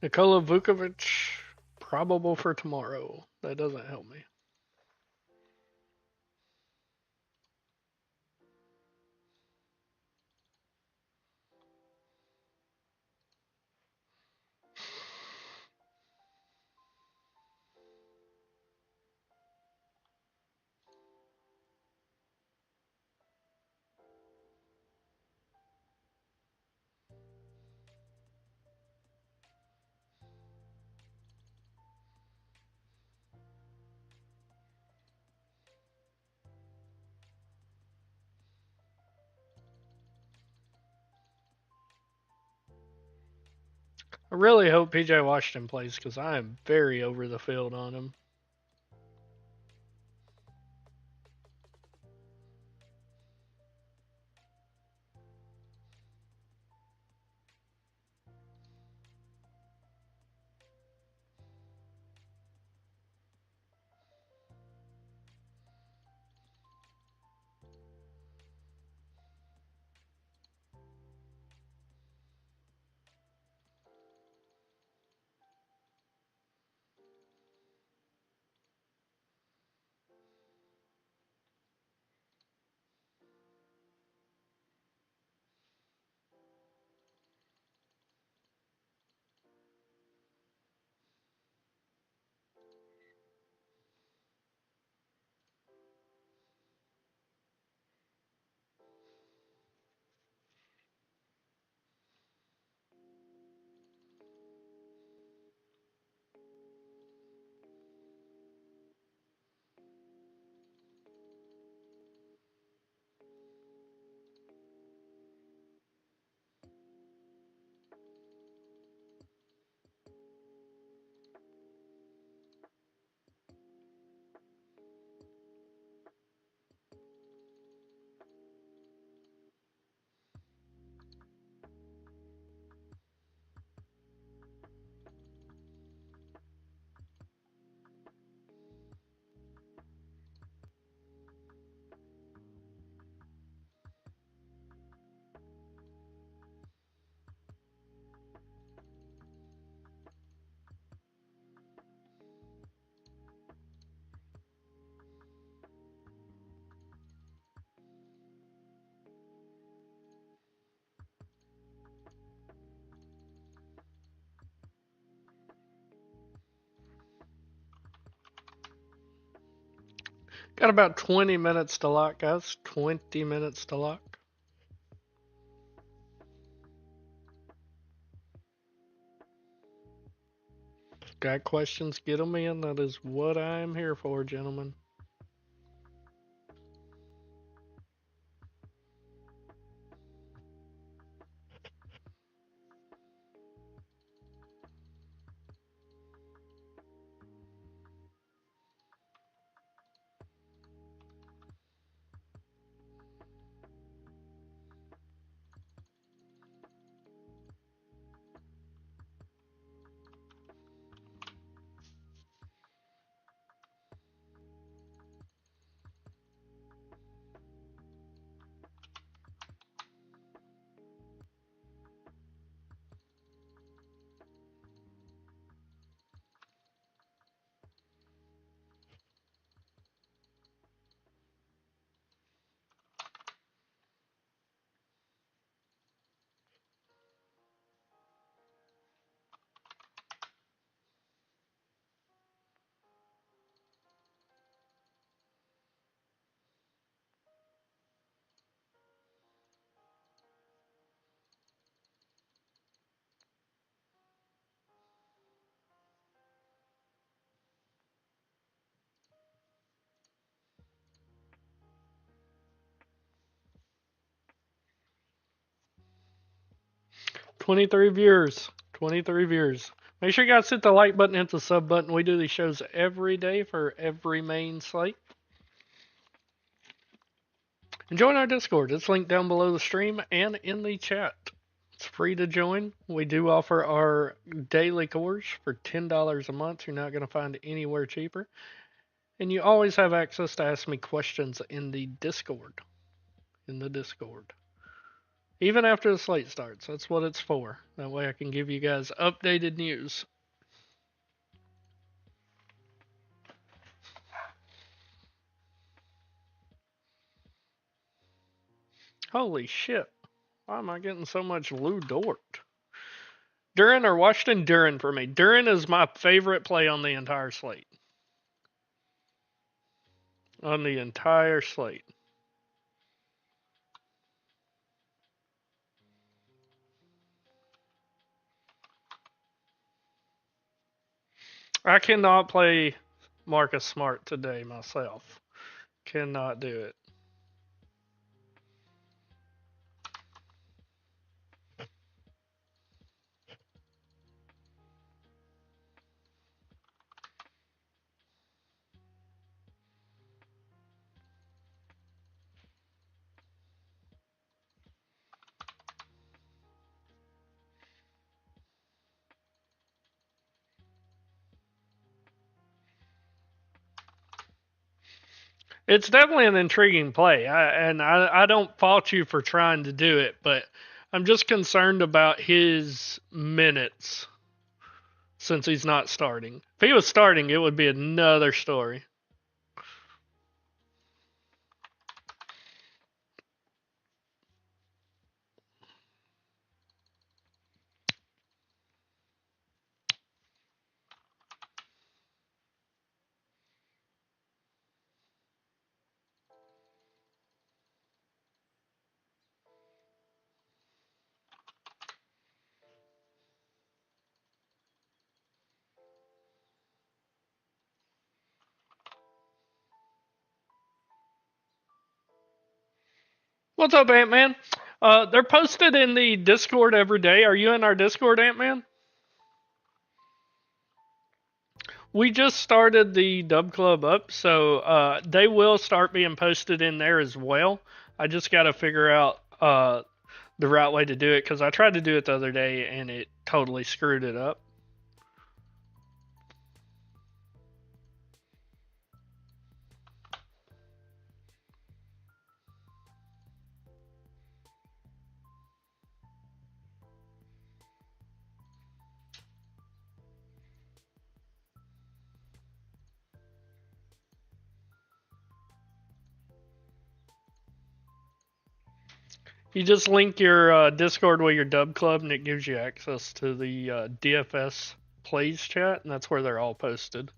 Nikola Vukovic, probable for tomorrow. That doesn't help me. I really hope PJ Washington plays because I am very over the field on him. Got about 20 minutes to lock, guys. 20 minutes to lock. Got questions? Get them in. That is what I'm here for, gentlemen. Twenty-three viewers. 23 viewers. Make sure you guys hit the like button, hit the sub button. We do these shows every day for every main slate. And join our Discord. It's linked down below the stream and in the chat. It's free to join. We do offer our daily course for $10 a month. You're not going to find anywhere cheaper. And you always have access to ask me questions in the Discord. Even after the slate starts. That's what it's for. That way I can give you guys updated news. Holy shit. Why am I getting so much Lou Dort? Duran or Washington? Duran for me. Duran is my favorite play on the entire slate. On the entire slate. I cannot play Marcus Smart today myself. Cannot do it. It's definitely an intriguing play, I don't fault you for trying to do it, but I'm just concerned about his minutes since he's not starting. If he was starting, it would be another story. What's up, Ant Man? They're posted in the Discord every day. Are you in our Discord, Ant Man? We just started the Dub Club up, so they will start being posted in there as well. I just got to figure out the right way to do it because I tried to do it the other day and it totally screwed it up. You just link your Discord with your Dub Club, and it gives you access to the DFS plays chat, and that's where they're all posted.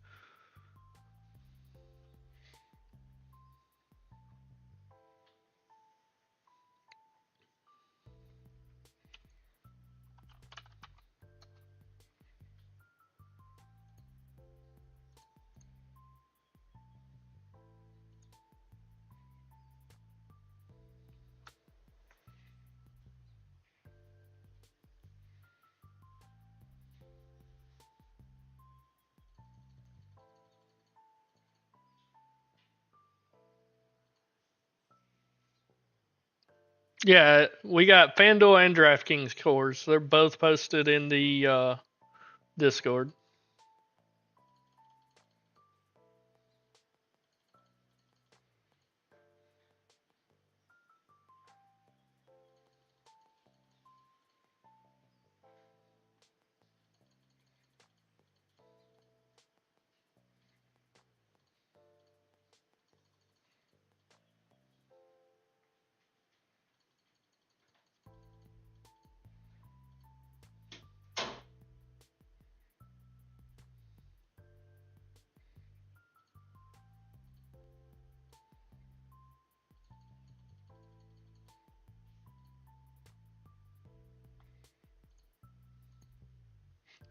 Yeah, we got FanDuel and DraftKings cores. They're both posted in the Discord.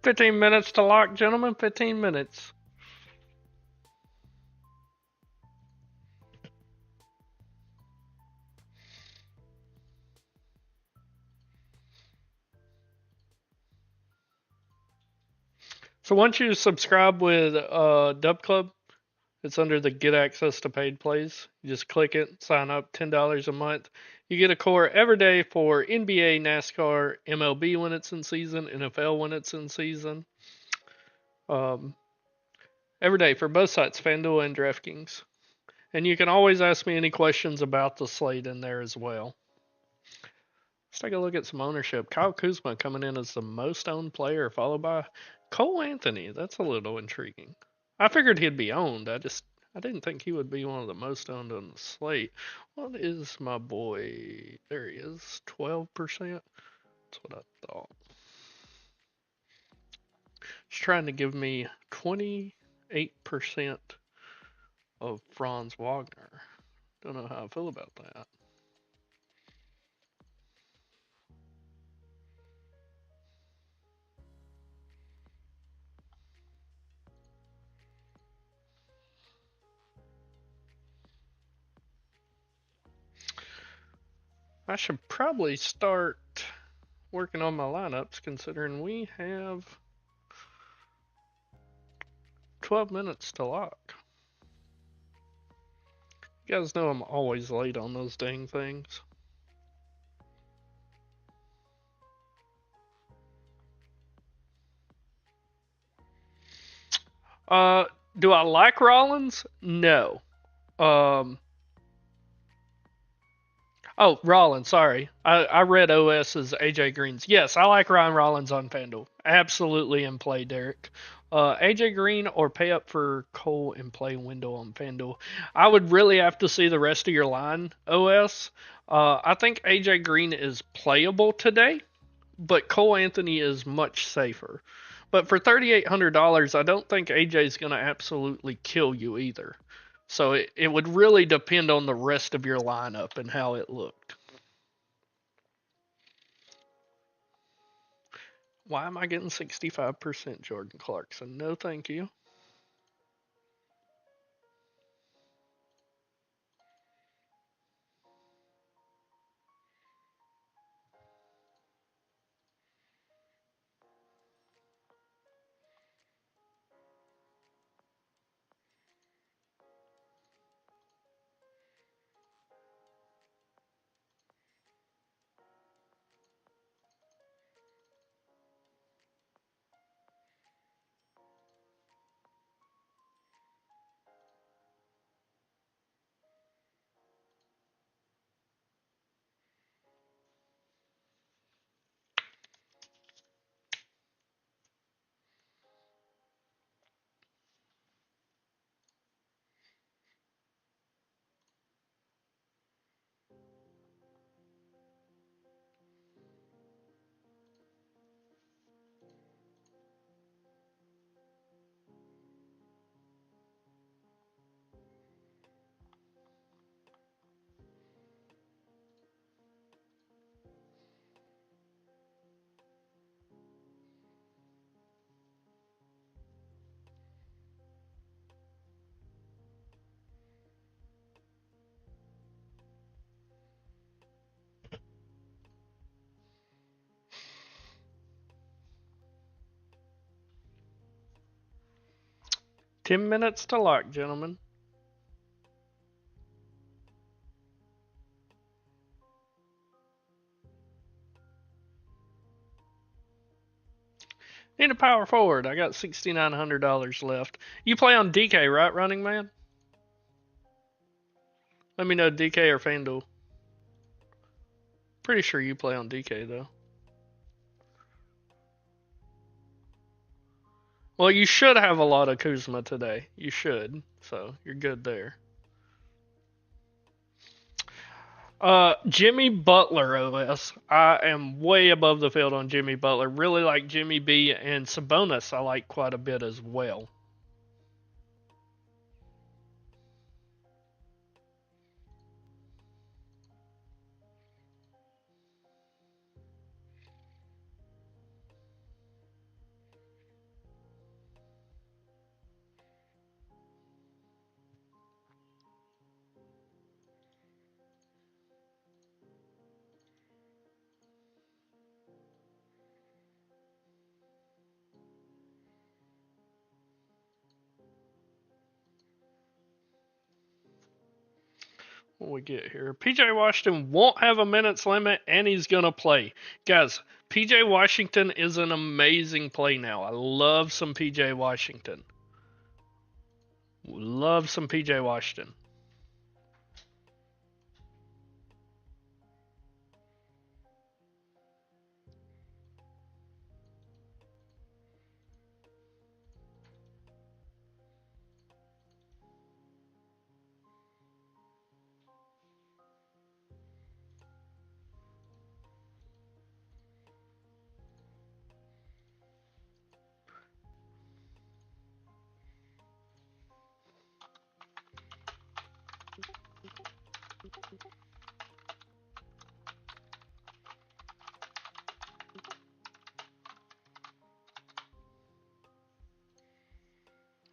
$15 to lock, gentlemen. 15 minutes. So once you subscribe with Dub Club, it's under the Get Access to Paid Plays. You just click it, sign up, $10 a month. You get a core every day for NBA, NASCAR, MLB when it's in season, NFL when it's in season. Um, every day for both sites, FanDuel and DraftKings. And you can always ask me any questions about the slate in there as well. Let's take a look at some ownership. Kyle Kuzma coming in as the most owned player, followed by Cole Anthony. That's a little intriguing. I figured he'd be owned. I didn't think he would be one of the most owned on the slate. What is my boy? There he is, 12%. That's what I thought. He's trying to give me 28% of Franz Wagner. Don't know how I feel about that. I should probably start working on my lineups considering we have 12 minutes to lock. You guys know I'm always late on those dang things. Do I like Rollins? No. Um, oh, Rollins. Sorry, I read OS as AJ Green's. Yes, I like Ryan Rollins on FanDuel. Absolutely in play, Derek. AJ Green or pay up for Cole and play window on FanDuel. I would really have to see the rest of your line, OS. I think AJ Green is playable today, but Cole Anthony is much safer. But for $3,800, I don't think AJ is going to absolutely kill you either. So it would really depend on the rest of your lineup and how it looked. Why am I getting 65% Jordan Clarkson? No, thank you. $10 to lock, gentlemen. Need a power forward. I got $6,900 left. You play on DK, right, running man? Let me know DK or FanDuel. Pretty sure you play on DK though. Well, you should have a lot of Kuzma today. You should. So you're good there. Jimmy Butler OS. I am way above the field on Jimmy Butler. Really like Jimmy B and Sabonis. I like quite a bit as well. What we get here? PJ Washington won't have a minutes limit and he's gonna play. Guys, PJ Washington is an amazing play now. I love some PJ Washington. Love some PJ Washington.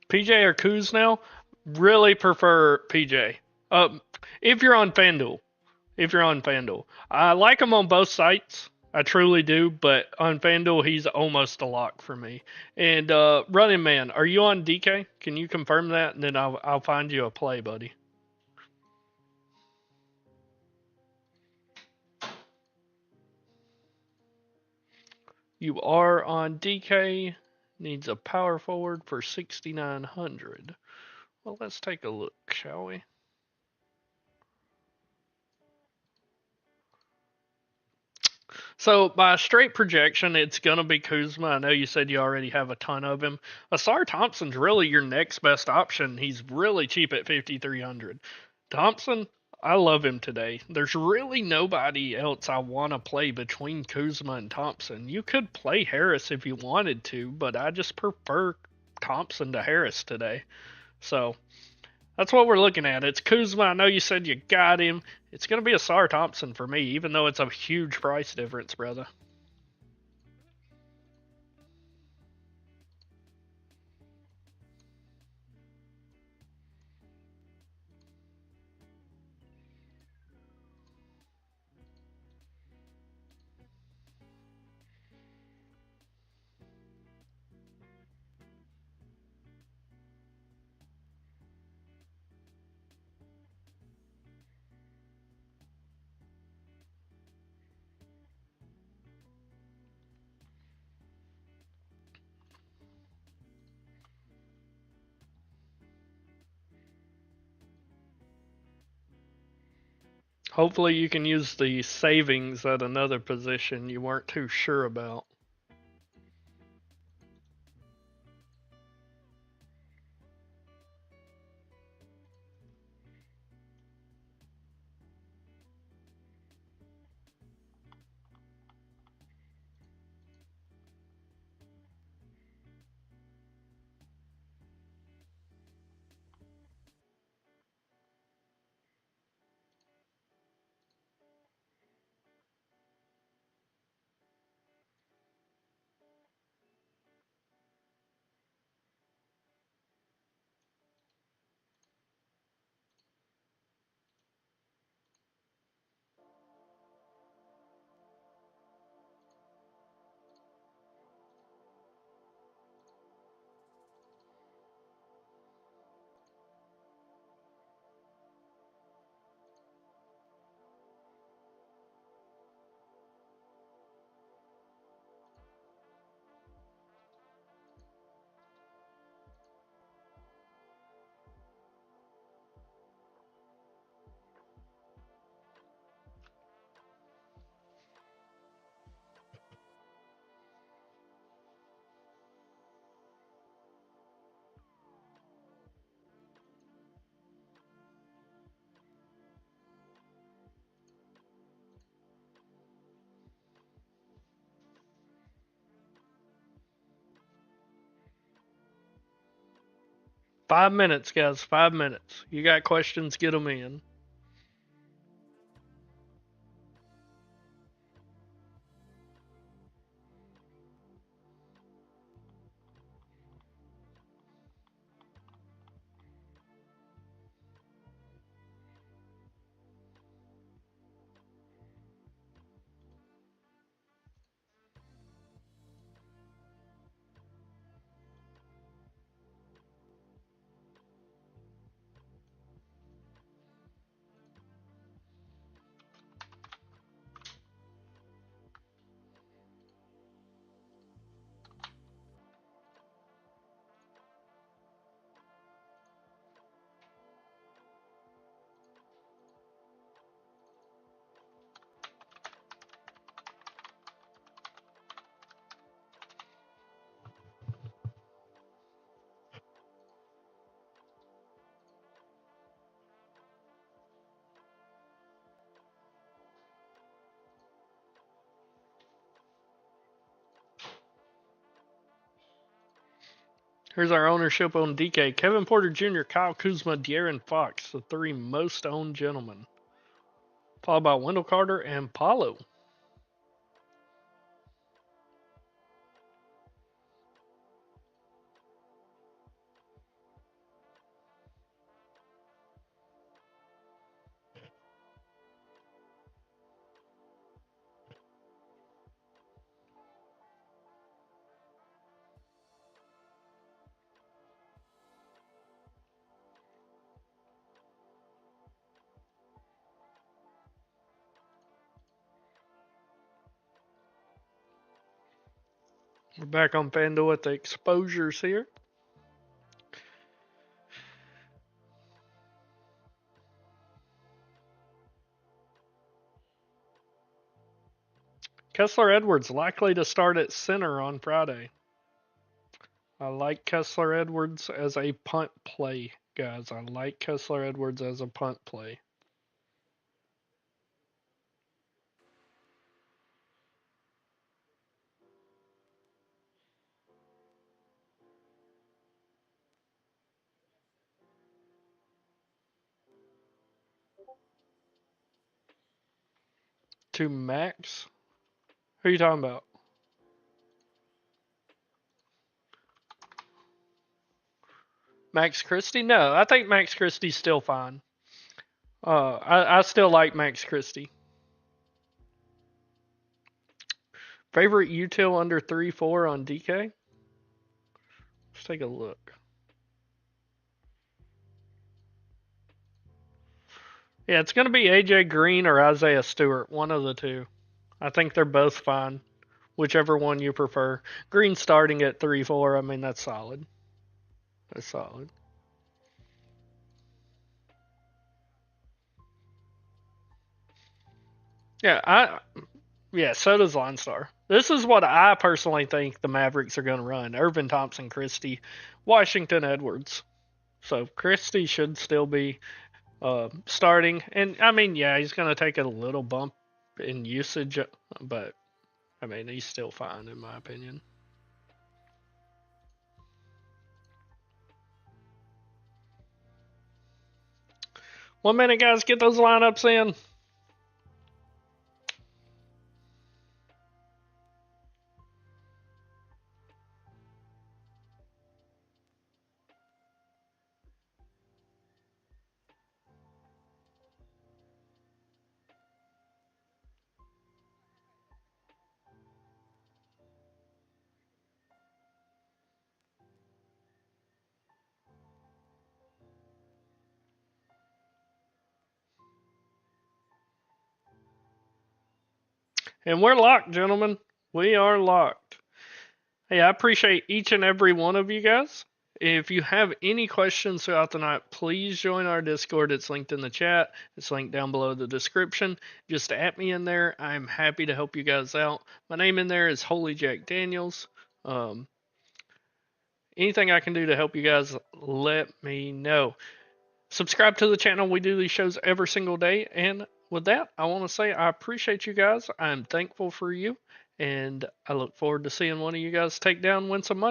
PJ or Kuz now? Really prefer PJ. If you're on FanDuel. If you're on FanDuel. I like him on both sites. I truly do, but on FanDuel, he's almost a lock for me. And running man, are you on DK? Can you confirm that? And then I'll find you a play, buddy. You are on DK. Needs a power forward for 6,900. Well, let's take a look, shall we? So by straight projection, it's gonna be Kuzma. I know you said you already have a ton of him. Asar Thompson's really your next best option. He's really cheap at 5,300. Thompson, I love him today. There's really nobody else I want to play between Kuzma and Thompson. You could play Harris if you wanted to, but I just prefer Thompson to Harris today. So that's what we're looking at. It's Kuzma. I know you said you got him. It's going to be Asar Thompson for me, even though it's a huge price difference, brother. Hopefully, you can use the savings at another position you weren't too sure about. Five minutes, guys. 5 minutes. You got questions? Get them in. Here's our ownership on DK. Kevin Porter Jr., Kyle Kuzma, De'Aaron Fox, the three most owned gentlemen. Followed by Wendell Carter and Paulo. We're back on FanDuel at the exposures here. Kessler Edwards likely to start at center on Friday. I like Kessler Edwards as a punt play, guys. I like Kessler Edwards as a punt play. To Max? Who are you talking about? Max Christie? No, I think Max Christie's still fine. I still like Max Christie. Favorite util under 3-4 on DK? Let's take a look. Yeah, it's going to be AJ Green or Isaiah Stewart, one of the two. I think they're both fine, whichever one you prefer. Green starting at 3-4, I mean, that's solid. That's solid. Yeah, so does Line Star. This is what I personally think the Mavericks are going to run. Irvin Thompson, Christie, Washington, Edwards. So Christie should still be starting. And, I mean, yeah, he's going to take a little bump in usage, but, I mean, he's still fine, in my opinion. One minute, guys, get those lineups in. And we're locked, gentlemen. We are locked. Hey, I appreciate each and every one of you guys. If you have any questions throughout the night, please join our Discord. It's linked in the chat. It's linked down below the description. Just at me in there. I'm happy to help you guys out. My name in there is Holy Jack Daniels. Anything I can do to help you guys, let me know. Subscribe to the channel. We do these shows every single day. And with that, I want to say I appreciate you guys. I'm thankful for you. And I look forward to seeing one of you guys take down win some money.